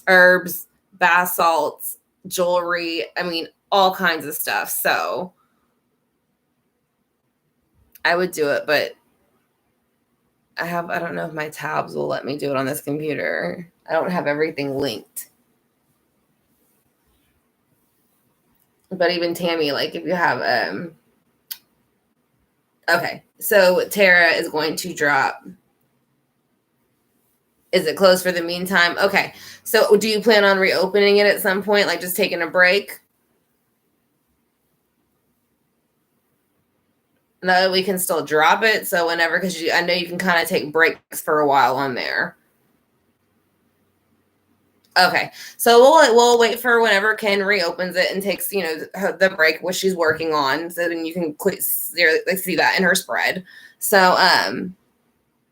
herbs, bath salts, jewelry. I mean, all kinds of stuff. So I would do it, but I don't know if my tabs will let me do it on this computer. I don't have everything linked. But even Tammy, like if you have okay. So Tara is going to drop. Is it closed for the meantime? Okay. So do you plan on reopening it at some point, like just taking a break? No, we can still drop it. So whenever, because I know you can kind of take breaks for a while on there. Okay. So we'll wait for whenever Ken reopens it and takes, the break, which she's working on. So then you can see that in her spread. So,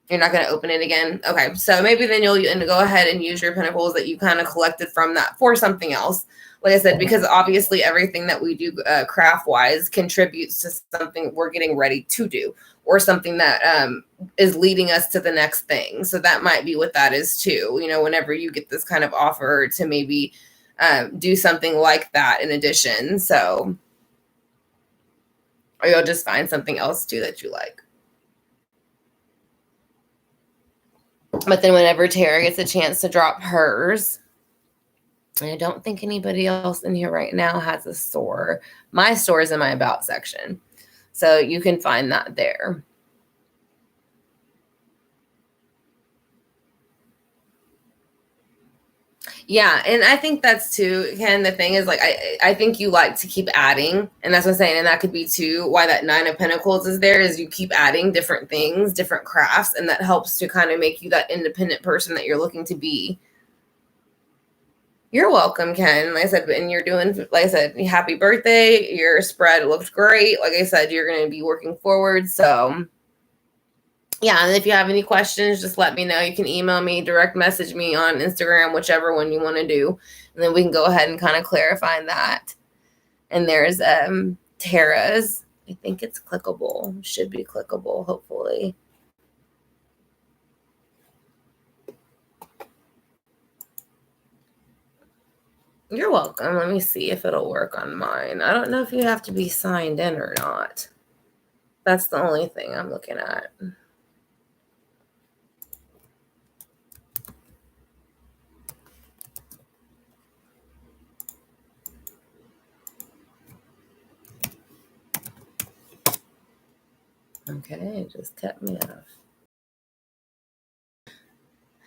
you're not going to open it again? Okay. So maybe then you'll go ahead and use your pentacles that you kind of collected from that for something else. Like I said, because obviously everything that we do craft-wise contributes to something we're getting ready to do, or something that is leading us to the next thing. So that might be what that is too. Whenever you get this kind of offer to maybe do something like that in addition. So, or you'll just find something else too that you like. But then whenever Tara gets a chance to drop hers, and I don't think anybody else in here right now has a store. My store is in my About section. So you can find that there. Yeah, and I think that's too, Ken, the thing is, like, I think you like to keep adding, and that's what I'm saying, and that could be too why that Nine of Pentacles is there, is you keep adding different things, different crafts, and that helps to kind of make you that independent person that you're looking to be. You're welcome, Ken. Like I said, and you're doing, like I said, happy birthday. Your spread looked great. Like I said, you're going to be working forward. So, yeah. And if you have any questions, just let me know. You can email me, direct message me on Instagram, whichever one you want to do. And then we can go ahead and kind of clarify that. And there's Tara's. I think it's clickable. Should be clickable, hopefully. You're welcome. Let me see if it'll work on mine. I don't know if you have to be signed in or not. That's the only thing I'm looking at. Okay, it just cut me off.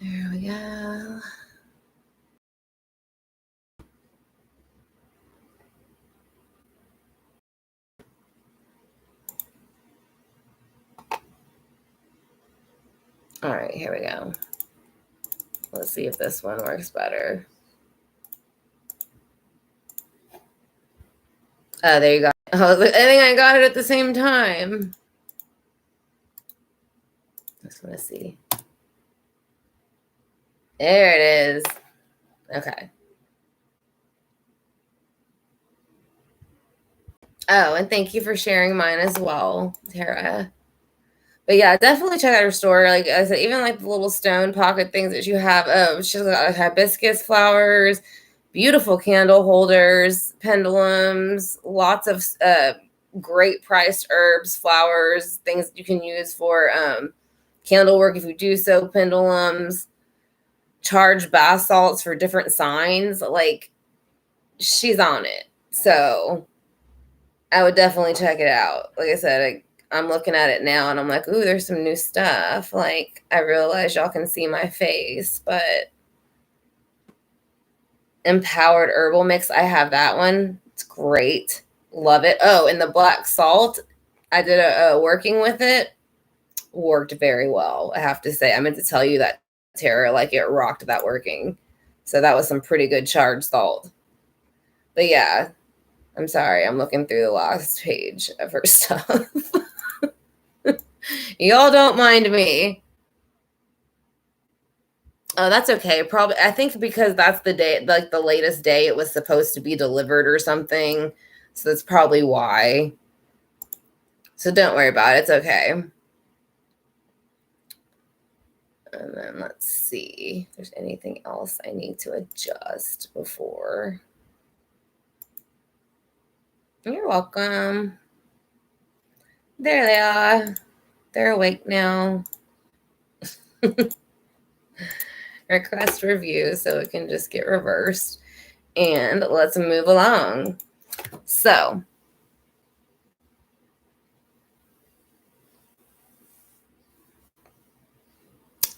There we go. All right, here we go. Let's see if this one works better. Oh, there you go. Oh, I think I got it at the same time. Just want to see. There it is. Okay. Oh, and thank you for sharing mine as well, Tara. But yeah, definitely check out her store. Like I said, even like the little stone pocket things that you have. Oh, she's got like hibiscus flowers, beautiful candle holders, pendulums, lots of great priced herbs, flowers, things you can use for candle work if you do so, pendulums, charged bath salts for different signs. Like she's on it. So I would definitely check it out. Like I said, I'm looking at it now and I'm like, ooh, there's some new stuff. Like, I realize y'all can see my face, but Empowered Herbal Mix, I have that one. It's great. Love it. Oh, and the black salt, I did a working with it. Worked very well, I have to say. I meant to tell you that, Tara, like it rocked that working. So that was some pretty good charged salt. But yeah, I'm sorry. I'm looking through the last page of her stuff. Y'all don't mind me. Oh, that's okay. Probably, I think because that's the day, like the latest day it was supposed to be delivered or something. So that's probably why. So don't worry about it. It's okay. And then let's see if there's anything else I need to adjust before. You're welcome. There they are. They're awake now. Request review so it can just get reversed. And let's move along. So,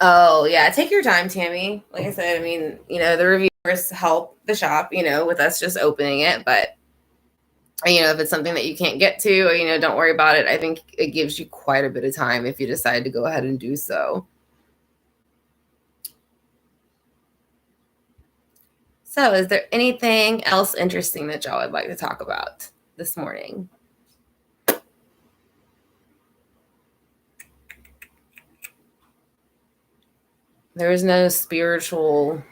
oh, yeah, take your time, Tammy. Like I said, I mean, the reviewers help the shop, with us just opening it. But, if it's something that you can't get to or, don't worry about it. I think it gives you quite a bit of time if you decide to go ahead and do so. So, is there anything else interesting that y'all would like to talk about this morning? There is no spiritual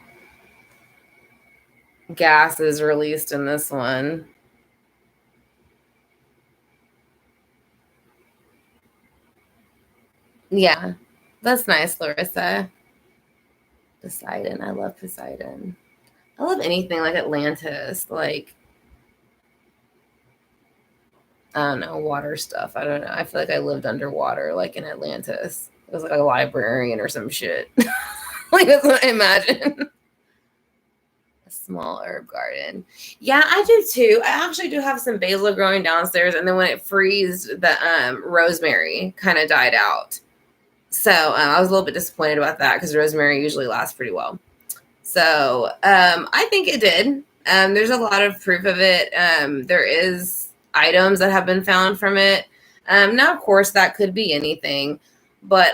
gases released in this one. Yeah, that's nice, Larissa. Poseidon. I love Poseidon. I love anything like Atlantis, like, I don't know, water stuff. I don't know. I feel like I lived underwater, like in Atlantis. It was like a librarian or some shit. Like, that's what I imagine. A small herb garden. Yeah, I do too. I actually do have some basil growing downstairs, and then when it freezed, the rosemary kind of died out. So I was a little bit disappointed about that because rosemary usually lasts pretty well. So I think it did. There's a lot of proof of it. There is items that have been found from it. Now, of course, that could be anything, but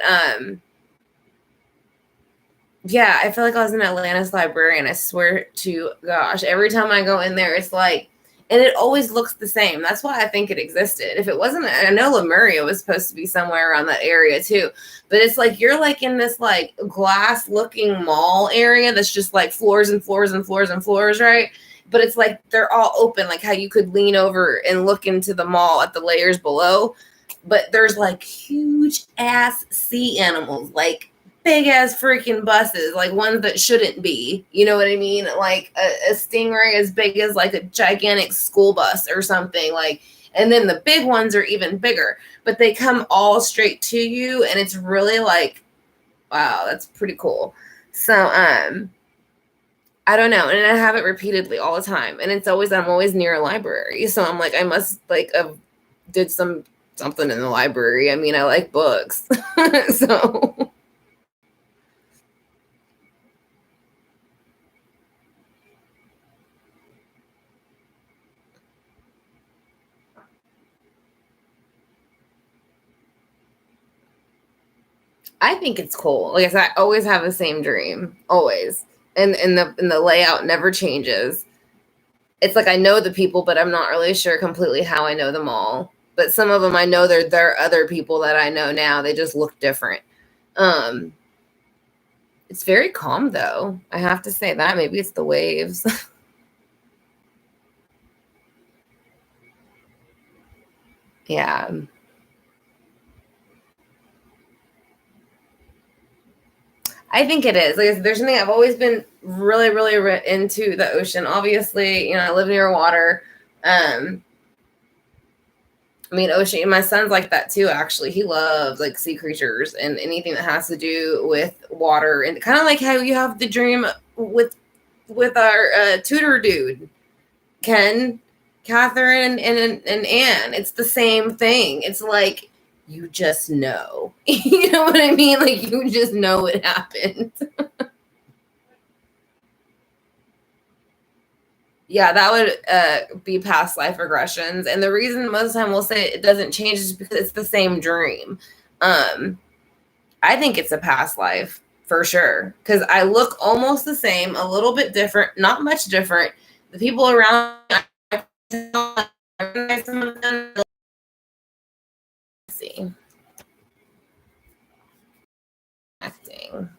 yeah, I feel like I was in Atlantis librarian. I swear to gosh, every time I go in there, it's like, and it always looks the same. That's why I think it existed. If it wasn't, I know Lemuria was supposed to be somewhere around that area too, but it's like you're like in this like glass looking mall area that's just like floors and floors and floors and floors, right? But it's like they're all open, like how you could lean over and look into the mall at the layers below. But there's like huge ass sea animals, like big ass freaking buses, like ones that shouldn't be. You know what I mean? Like a stingray as big as like a gigantic school bus or something. Like, and then the big ones are even bigger, but they come all straight to you, and it's really like, wow, that's pretty cool. So I don't know, and I have it repeatedly all the time, and I'm always near a library, so I'm like, I must like have did something in the library. I mean, I like books. So I think it's cool. Like I said, I always have the same dream, always, and the layout never changes. It's like I know the people, but I'm not really sure completely how I know them all. But some of them I know they're other people that I know now. They just look different. Um, it's very calm though. I have to say that. Maybe it's the waves. Yeah. I think it is. Like, there's something I've always been really, really into the ocean. Obviously, I live near water. I mean, ocean. My son's like that too. Actually, he loves like sea creatures and anything that has to do with water, and kind of like how you have the dream with our tutor dude, Ken, Catherine, and Anne. It's the same thing. It's like you just know. You know what I mean? Like you just know it happened. Yeah, that would be past life regressions. And the reason most of the time we'll say it doesn't change is because it's the same dream. Um, I think it's a past life for sure because I look almost the same, a little bit different, not much different. The people around me, I recognize some of them. Let's see. Acting.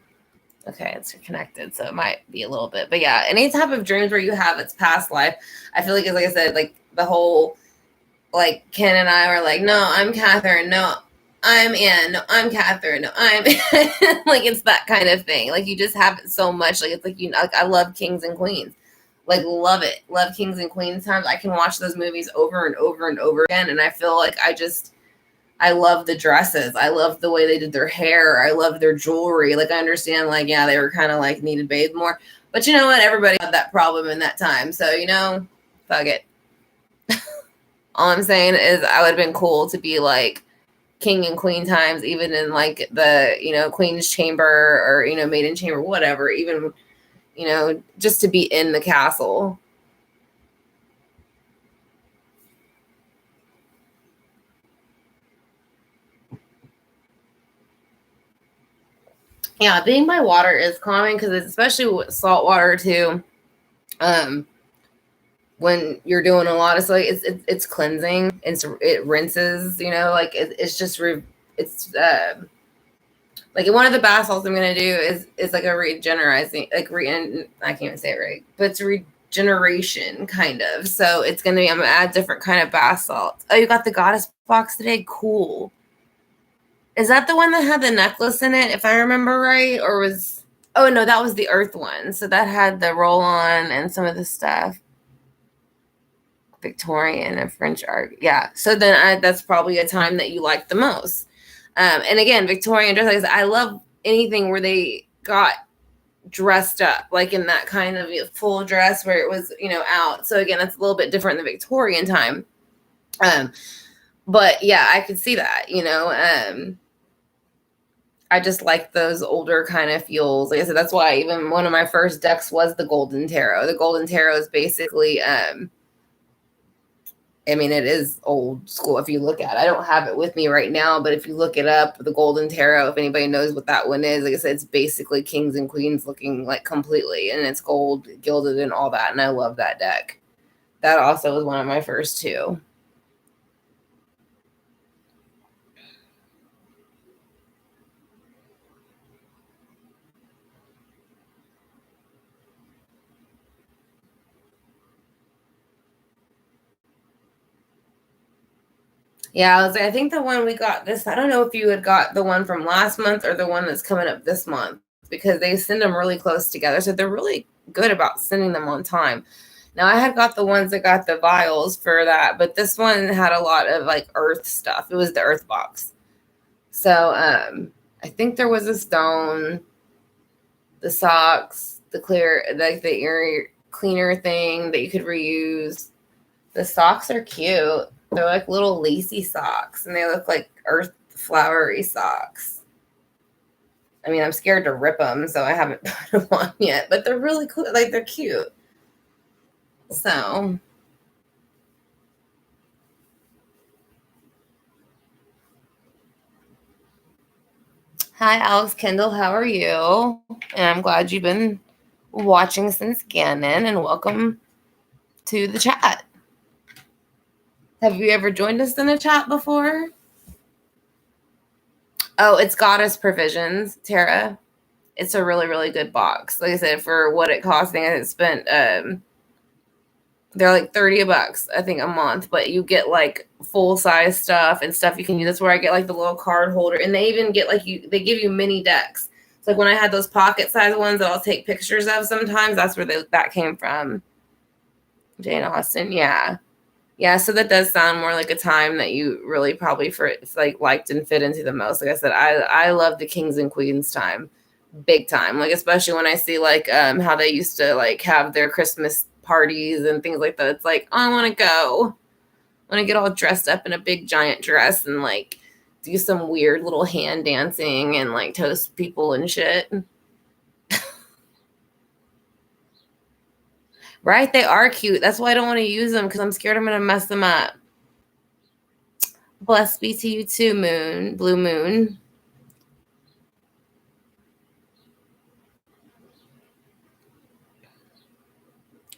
Okay, it's connected, so it might be a little bit. But yeah, any type of dreams where you have its past life, I feel like, like I said, like the whole, like Ken and I were like, no, I'm Catherine. No, I'm Anne. No, I'm Catherine. No, I'm like it's that kind of thing. Like you just have it so much. Like it's like like I love Kings and Queens. Like love it. Love Kings and Queens times. I can watch those movies over and over and over again. And I feel like I love the dresses. I love the way they did their hair. I love their jewelry. Like I understand, like, yeah, they were kind of like needed bathed more. But you know what? Everybody had that problem in that time. So, fuck it. All I'm saying is I would have been cool to be like king and queen times, even in like the, queen's chamber or, maiden chamber, whatever, even, just to be in the castle. Yeah, being by water is calming because it's especially with salt water too. When you're doing a lot of like it's cleansing, it rinses, like it's just it's like one of the bath salts I'm gonna do is like a regenerizing, like I can't even say it right, but it's regeneration kind of. So it's gonna be, I'm gonna add different kind of bath salts. Oh, you got the goddess box today? Cool. Is that the one that had the necklace in it, if I remember right? Or was, oh no, that was the earth one. So that had the roll on and some of the stuff. Victorian and French art. Yeah. So then that's probably a time that you like the most. And again, Victorian dress, like I love anything where they got dressed up, like in that kind of full dress where it was, out. So again, that's a little bit different than Victorian time. But yeah, I could see that, I just like those older kind of feels. Like I said, that's why even one of my first decks was the Golden Tarot. The Golden Tarot is basically, I mean, it is old school if you look at it. I don't have it with me right now, but if you look it up, the Golden Tarot, if anybody knows what that one is, like I said, it's basically kings and queens looking like completely, and it's gold, gilded, and all that. And I love that deck. That also was one of my first two. Yeah, I think the one we got this, I don't know if you had got the one from last month or the one that's coming up this month, because they send them really close together. So they're really good about sending them on time. Now I had got the ones that got the vials for that, but this one had a lot of like earth stuff. It was the earth box. So I think there was a stone, the socks, the clear, like the ear cleaner thing that you could reuse. The socks are cute. They're like little lacy socks, and they look like earth flowery socks. I mean, I'm scared to rip them, so I haven't put them on yet. But they're really cool. Like they're cute. So, hi, Alex Kendall. How are you? And I'm glad you've been watching since Gannon, and welcome to the chat. Have you ever joined us in a chat before? Oh, it's Goddess Provisions, Tara. It's a really, really good box. Like I said, for what it cost, I think I spent They're like $30, I think, a month, but you get like full size stuff and stuff you can use. That's where I get like the little card holder, and they even get like they give you mini decks. It's like when I had those pocket size ones that I'll take pictures of sometimes, that's where that came from. Jane Austen, yeah. Yeah, so that does sound more like a time that you really probably liked and fit into the most. Like I said, I love the kings and queens time, big time. Like especially when I see like how they used to like have their Christmas parties and things like that. It's like, oh, I want to go. I want to get all dressed up in a big giant dress and like do some weird little hand dancing and like toast people and shit. Right? They are cute. That's why I don't want to use them because I'm scared I'm going to mess them up. Bless be to you too, Moon. Blue Moon.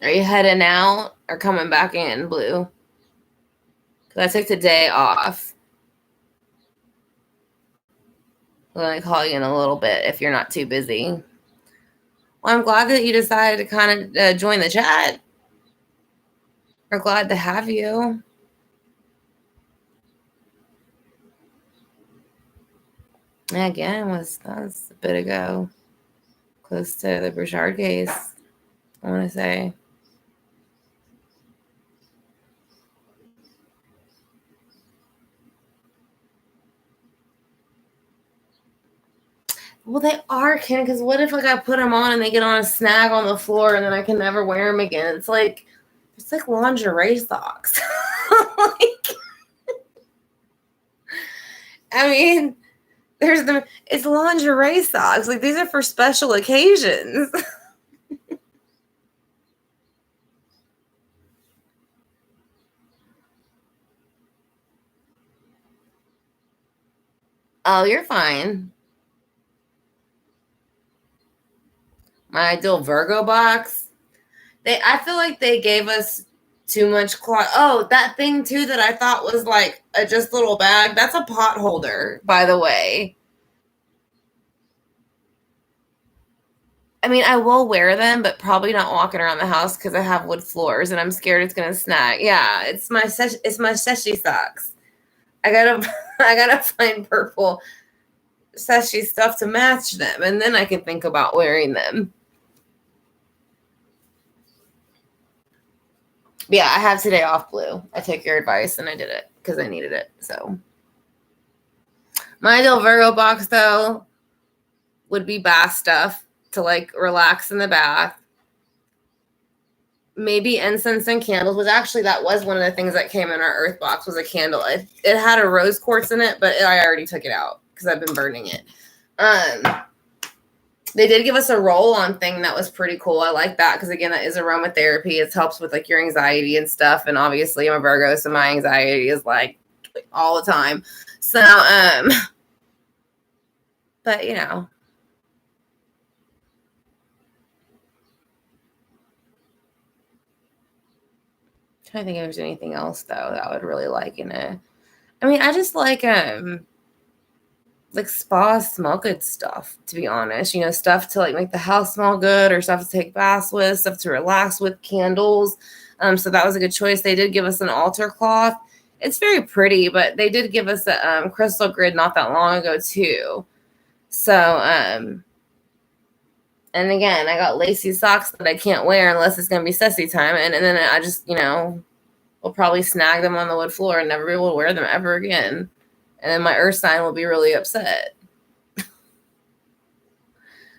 Are you heading out or coming back in, Blue? Because I took the day off. I'm going to call you in a little bit if you're not too busy. Well, I'm glad that you decided to kind of join the chat. We're glad to have you. Again, that was a bit ago. Close to the Burchard case, I want to say. Well, they are, Ken, because what if like I put them on and they get on a snag on the floor and then I can never wear them again? It's like lingerie socks. Like, I mean, it's lingerie socks. Like these are for special occasions. Oh, you're fine. My ideal Virgo box. I feel like they gave us too much cloth. Oh, that thing too that I thought was like a just little bag. That's a pot holder, by the way. I mean, I will wear them, but probably not walking around the house because I have wood floors and I'm scared it's gonna snag. Yeah, it's my Seshi socks. I gotta I gotta find purple Seshi stuff to match them, and then I can think about wearing them. But yeah, I have today off, Blue. I took your advice and I did it because I needed it. So my ideal Virgo box though would be bath stuff to like relax in the bath. Maybe incense and candles, which actually that was one of the things that came in our earth box was a candle. It had a rose quartz in it, but I already took it out because I've been burning it. They did give us a roll-on thing that was pretty cool. I like that because again, that is aromatherapy. It helps with like your anxiety and stuff. And obviously, I'm a Virgo, so my anxiety is like all the time. So, but you know. I'm trying to think if there's anything else though that I would really like in it. I mean, I just like spa smell good stuff, to be honest. You know, stuff to like make the house smell good or stuff to take baths with, stuff to relax with, candles. So that was a good choice. They did give us an altar cloth. It's very pretty, but they did give us a crystal grid not that long ago too. So, and again, I got lacy socks that I can't wear unless it's going to be sessy time. And then I just, will probably snag them on the wood floor and never be able to wear them ever again. And then my earth sign will be really upset.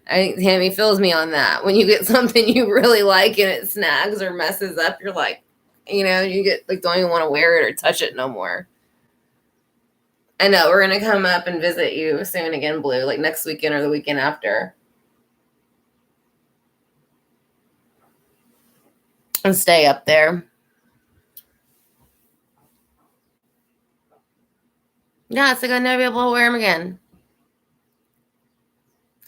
I think Tammy feels me on that. When you get something you really like and it snags or messes up, you're like, you get like, don't even want to wear it or touch it no more. I know we're going to come up and visit you soon again, Blue, like next weekend or the weekend after. And stay up there. Yeah, it's like I'd never be able to wear them again.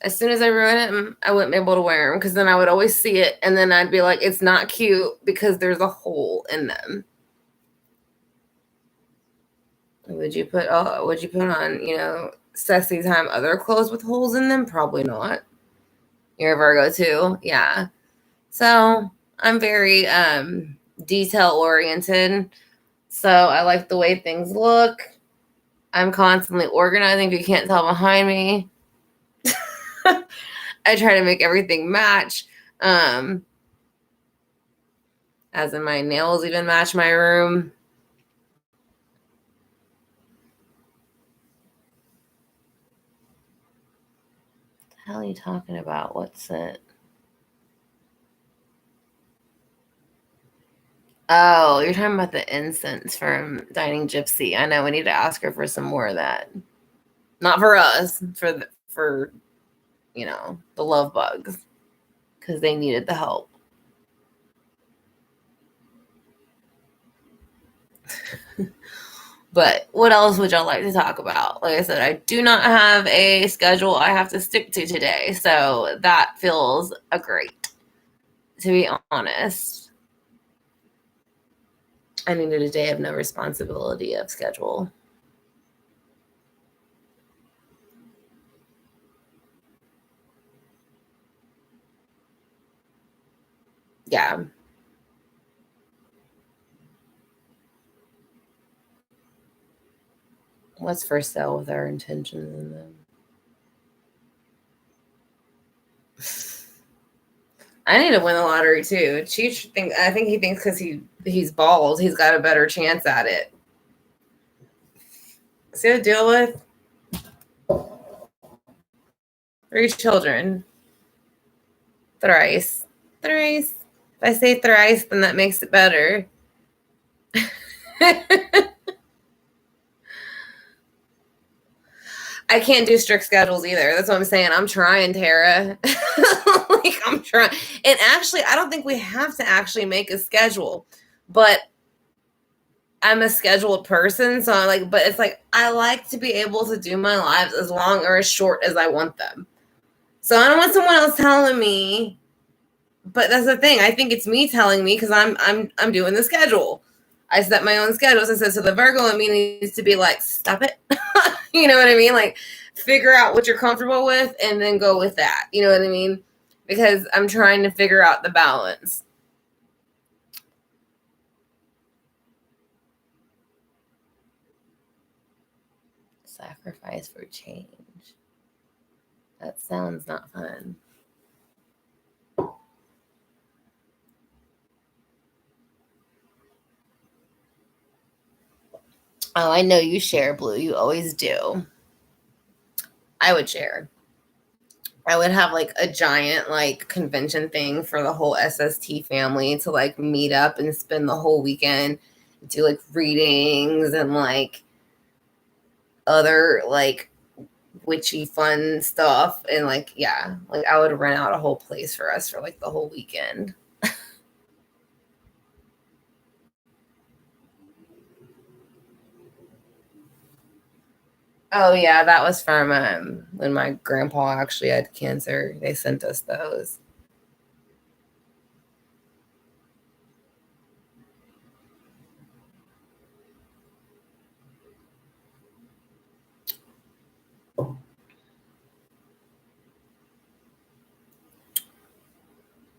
As soon as I ruin it, I wouldn't be able to wear them because then I would always see it and then I'd be like, it's not cute because there's a hole in them. Would you put on, sexy time other clothes with holes in them? Probably not. You're a Virgo too. Yeah. So I'm very detail oriented. So I like the way things look. I'm constantly organizing. If you can't tell behind me, I try to make everything match. As in my nails even match my room. What the hell are you talking about? What's it? Oh, you're talking about the incense from Dining Gypsy. I know we need to ask her for some more of that. Not for us, for the love bugs, because they needed the help. But what else would y'all like to talk about? Like I said, I do not have a schedule I have to stick to today, so that feels great, to be honest. I needed a day of no responsibility of schedule. Yeah. What's for sale with our intentions in them? I need to win the lottery too. I think he thinks because he's bald, he's got a better chance at it. See what to deal with? 3 children. Thrice. Thrice. If I say thrice, then that makes it better. I can't do strict schedules either. That's what I'm saying. I'm trying, Tara. Like, I'm trying. And actually, I don't think we have to actually make a schedule, but I'm a scheduled person. So but it's like, I like to be able to do my lives as long or as short as I want them. So I don't want someone else telling me, but that's the thing. I think it's me telling me because I'm doing the schedule. I set my own schedules. I said, so the Virgo in me needs to be like, stop it. You know what I mean? Like, figure out what you're comfortable with and then go with that. You know what I mean? Because I'm trying to figure out the balance. Sacrifice for change. That sounds not fun. Oh, I know you share, Blue. You always do. I would share. I would have like a giant like convention thing for the whole SST family to like meet up and spend the whole weekend, do like readings and like other like witchy fun stuff. And like, yeah, like I would rent out a whole place for us for like the whole weekend. Oh yeah, that was from when my grandpa actually had cancer. They sent us those.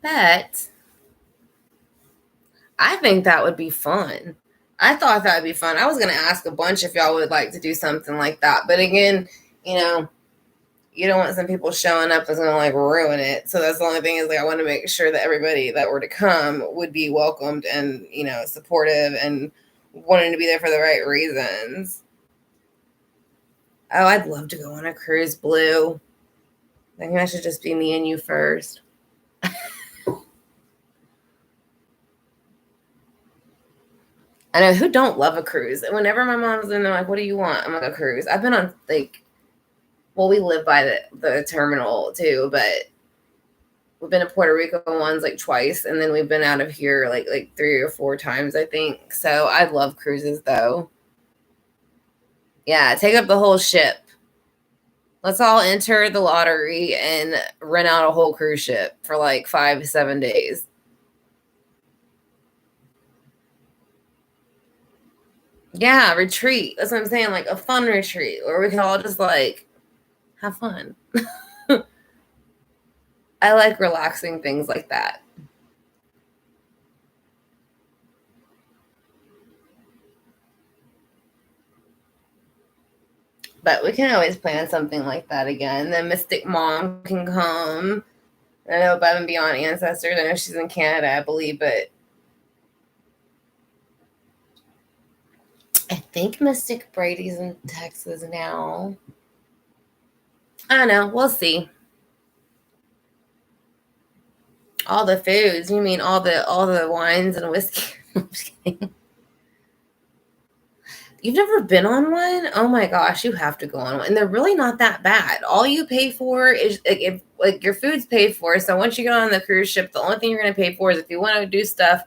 But I think that would be fun. I thought that would be fun. I was gonna ask a bunch if y'all would like to do something like that. But again, you know, you don't want some people showing up that's gonna like ruin it. So that's the only thing is like I want to make sure that everybody that were to come would be welcomed and supportive and wanting to be there for the right reasons. Oh, I'd love to go on a cruise, Blue. I think that should just be me and you first. I know who don't love a cruise. Whenever my mom's in, they're like, "What do you want?" I'm like, "A cruise." I've been on like, well, we live by the terminal too, but we've been to Puerto Rico once like twice, and then we've been out of here like 3 or 4 times, I think. So I love cruises though. Yeah, take up the whole ship. Let's all enter the lottery and rent out a whole cruise ship for like 5 to 7 days. Yeah, retreat. That's what I'm saying. Like a fun retreat where we can all just like have fun. I like relaxing things like that. But we can always plan something like that again. The Mystic Mom can come. I know Above and Beyond Ancestors. I know she's in Canada, I believe, but I think Mystic Brady's in Texas now. I don't know. We'll see. All the foods. You mean all the wines and whiskey? I'm just kidding. You've never been on one? Oh my gosh, you have to go on one. And they're really not that bad. All you pay for is like your food's paid for. So once you get on the cruise ship, the only thing you're gonna pay for is if you want to do stuff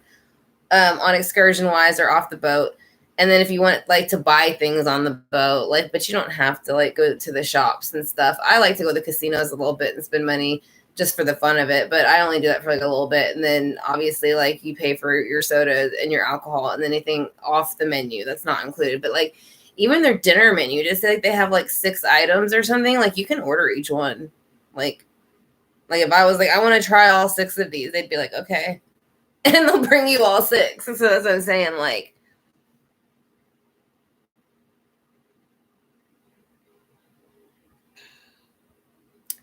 on excursion wise or off the boat. And then if you want like to buy things on the boat, like, but you don't have to like go to the shops and stuff. I like to go to the casinos a little bit and spend money just for the fun of it, but I only do that for like a little bit. And then obviously like you pay for your sodas and your alcohol and then anything off the menu that's not included. But like even their dinner menu, just like they have like 6 items or something, like you can order each one. Like if I was like, I want to try all 6 of these, they'd be like, okay. And they'll bring you all 6. So that's what I'm saying. Like,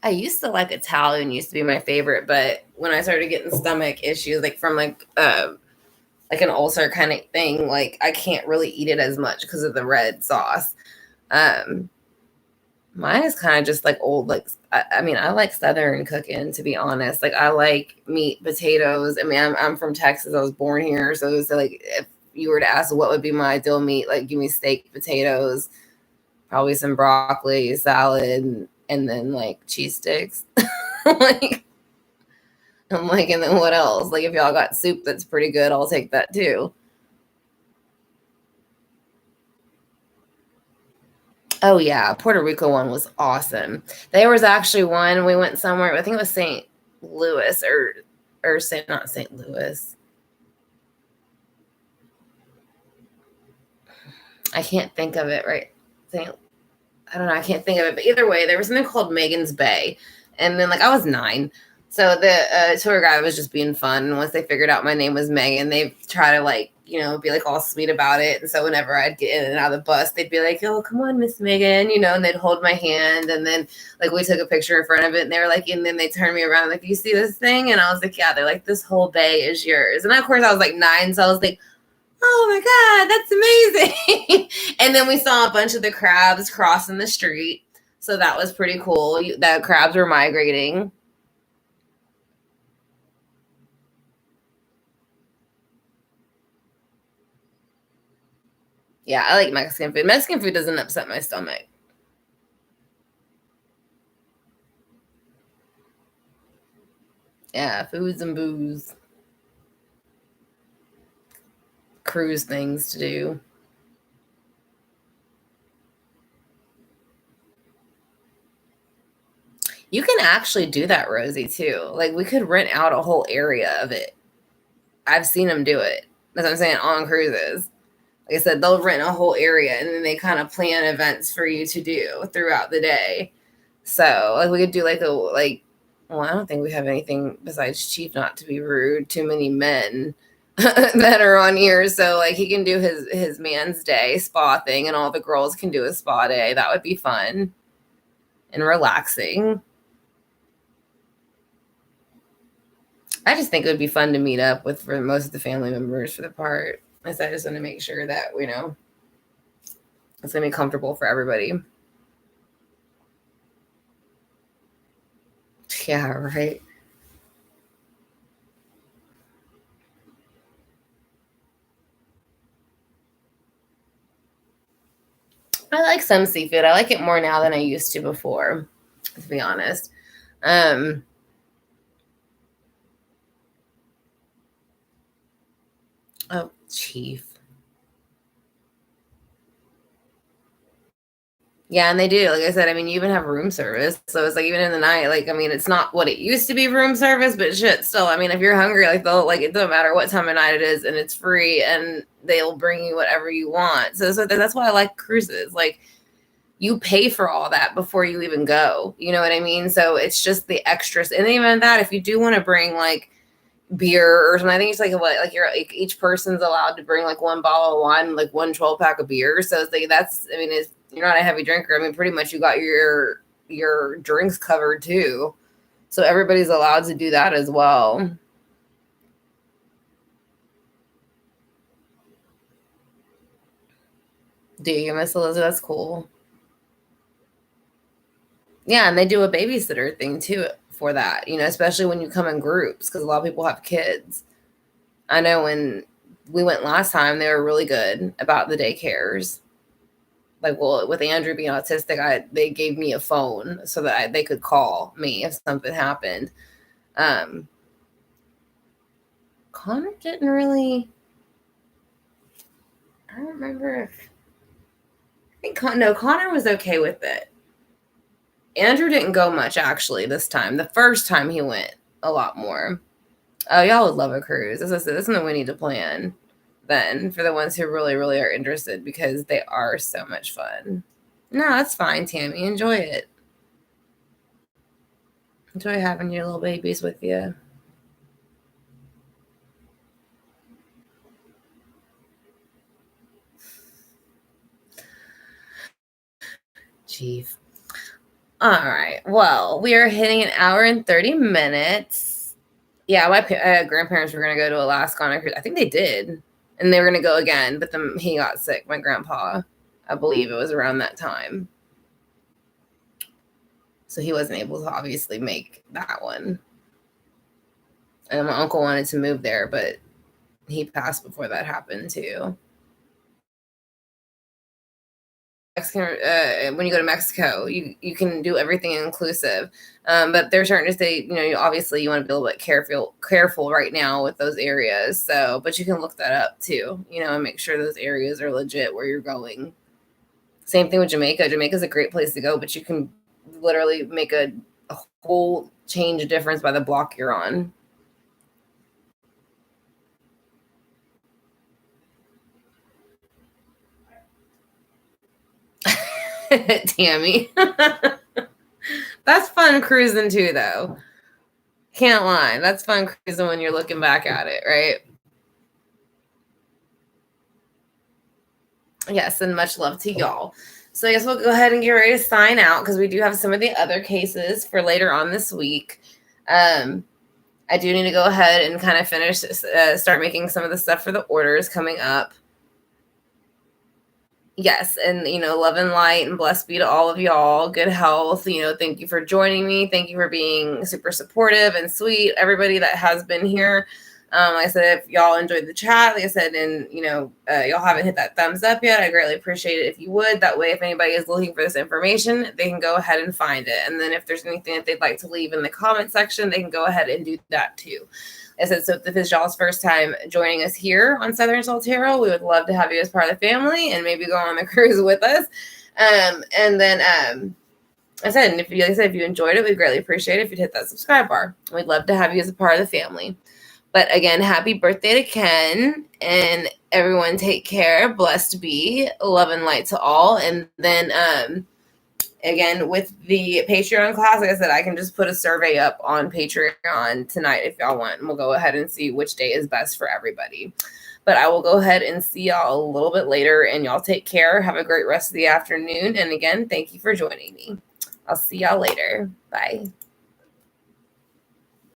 I used to like Italian, used to be my favorite, but when I started getting stomach issues, like from like an ulcer kind of thing, like I can't really eat it as much because of the red sauce. Um, Mine is kind of just like old, like I mean, I like Southern cooking, to be honest. Like I like meat, potatoes. I mean, I'm from Texas. I was born here, so it's like if you were to ask what would be my ideal meat, like give me steak, potatoes, probably some broccoli, salad, and then like cheese sticks. Like I'm like, and then what else? Like if y'all got soup that's pretty good, I'll take that too. Oh yeah, Puerto Rico one was awesome. There was actually one we went somewhere. I think it was St. Louis or St. not St. Louis. I can't think of it right. St. I don't know. I can't think of it. But either way, there was something called Megan's Bay, and then like I was 9, so the tour guide was just being fun. And once they figured out my name was Megan, they try to like be like all sweet about it. And so whenever I'd get in and out of the bus, they'd be like, "Oh, come on, Miss Megan," and they'd hold my hand, and then like we took a picture in front of it, and they were like, and then they turned me around like, "You see this thing?" And I was like, "Yeah." They're like, "This whole bay is yours." And of course, I was like 9, so I was like, oh my God, that's amazing. And then we saw a bunch of the crabs crossing the street. So that was pretty cool. The crabs were migrating. Yeah, I like Mexican food. Mexican food doesn't upset my stomach. Yeah, foods and booze. Cruise things to do. You can actually do that, Rosie, too. Like we could rent out a whole area of it. I've seen them do it. That's what I'm saying, on cruises. Like I said, they'll rent a whole area and then they kind of plan events for you to do throughout the day. So like we could do like well, I don't think we have anything besides Chief, not to be rude, too many men that are on here. So like he can do his man's day spa thing and all the girls can do a spa day. That would be fun and relaxing. I just think it would be fun to meet up with for most of the family members for the part. I just want to make sure that, it's going to be comfortable for everybody. Yeah, right. I like some seafood. I like it more now than I used to before, to be honest. Um, oh, Chief. Yeah, and they do. Like I said, I mean, you even have room service. So it's like even in the night, like I mean, it's not what it used to be room service, but shit, still, I mean, if you're hungry, like they'll like it doesn't matter what time of night it is, and it's free, and they'll bring you whatever you want. So that's why I like cruises. Like you pay for all that before you even go. You know what I mean? So it's just the extras. And even that, if you do want to bring like beer or something, I think it's like what, like you're each person's allowed to bring like one bottle of wine, like one 12-pack of beer. So it's like that's, I mean, it's you're not a heavy drinker, I mean, pretty much you got your drinks covered too. So everybody's allowed to do that as well. Do you, Miss Elizabeth? That's cool. Yeah, and they do a babysitter thing too for that, especially when you come in groups, because a lot of people have kids. I know when we went last time, they were really good about the daycares. Like, well, with Andrew being autistic, they gave me a phone so that they could call me if something happened. Connor didn't really. I don't remember if. I think Connor was okay with it. Andrew didn't go much actually this time. The first time he went a lot more. Oh, y'all would love a cruise. As I said, this is something we need to plan then for the ones who really, really are interested, because they are so much fun. No, that's fine, Tammy. Enjoy it. Enjoy having your little babies with you. Chief. All right. Well, we are hitting an hour and 30 minutes. Yeah, my grandparents were going to go to Alaska on a cruise. I think they did. And they were going to go again, but then he got sick, my grandpa. I believe it was around that time. So he wasn't able to obviously make that one. And my uncle wanted to move there, but he passed before that happened too. When you go to Mexico, you can do everything inclusive, but there's certain state, obviously you want to be a little bit careful right now with those areas. So, but you can look that up too, and make sure those areas are legit where you're going. Same thing with Jamaica. Jamaica's a great place to go, but you can literally make a whole change of difference by the block you're on. Tammy. That's fun cruising too, though. Can't lie. That's fun cruising when you're looking back at it, right? Yes, and much love to y'all. So I guess we'll go ahead and get ready to sign out, because we do have some of the other cases for later on this week. I do need to go ahead and kind of finish, start making some of the stuff for the orders coming up. Yes, and love and light and blessed be to all of y'all. Good health. Thank you for joining me. Thank you for being super supportive and sweet. Everybody that has been here. Like I said, if y'all enjoyed the chat, like I said, and y'all haven't hit that thumbs up yet, I greatly appreciate it if you would. That way, if anybody is looking for this information, they can go ahead and find it. And then if there's anything that they'd like to leave in the comment section, they can go ahead and do that too. I said, so if this is y'all's first time joining us here on Southern Soltero, we would love to have you as part of the family and maybe go on the cruise with us. And then, I said, if you enjoyed it, we'd greatly appreciate it if you'd hit that subscribe bar. We'd love to have you as a part of the family. But again, happy birthday to Ken, and everyone take care. Blessed be. Love and light to all. And then, again, with the Patreon class, like I said, I can just put a survey up on Patreon tonight if y'all want. And we'll go ahead and see which day is best for everybody. But I will go ahead and see y'all a little bit later, and y'all take care. Have a great rest of the afternoon. And again, thank you for joining me. I'll see y'all later. Bye.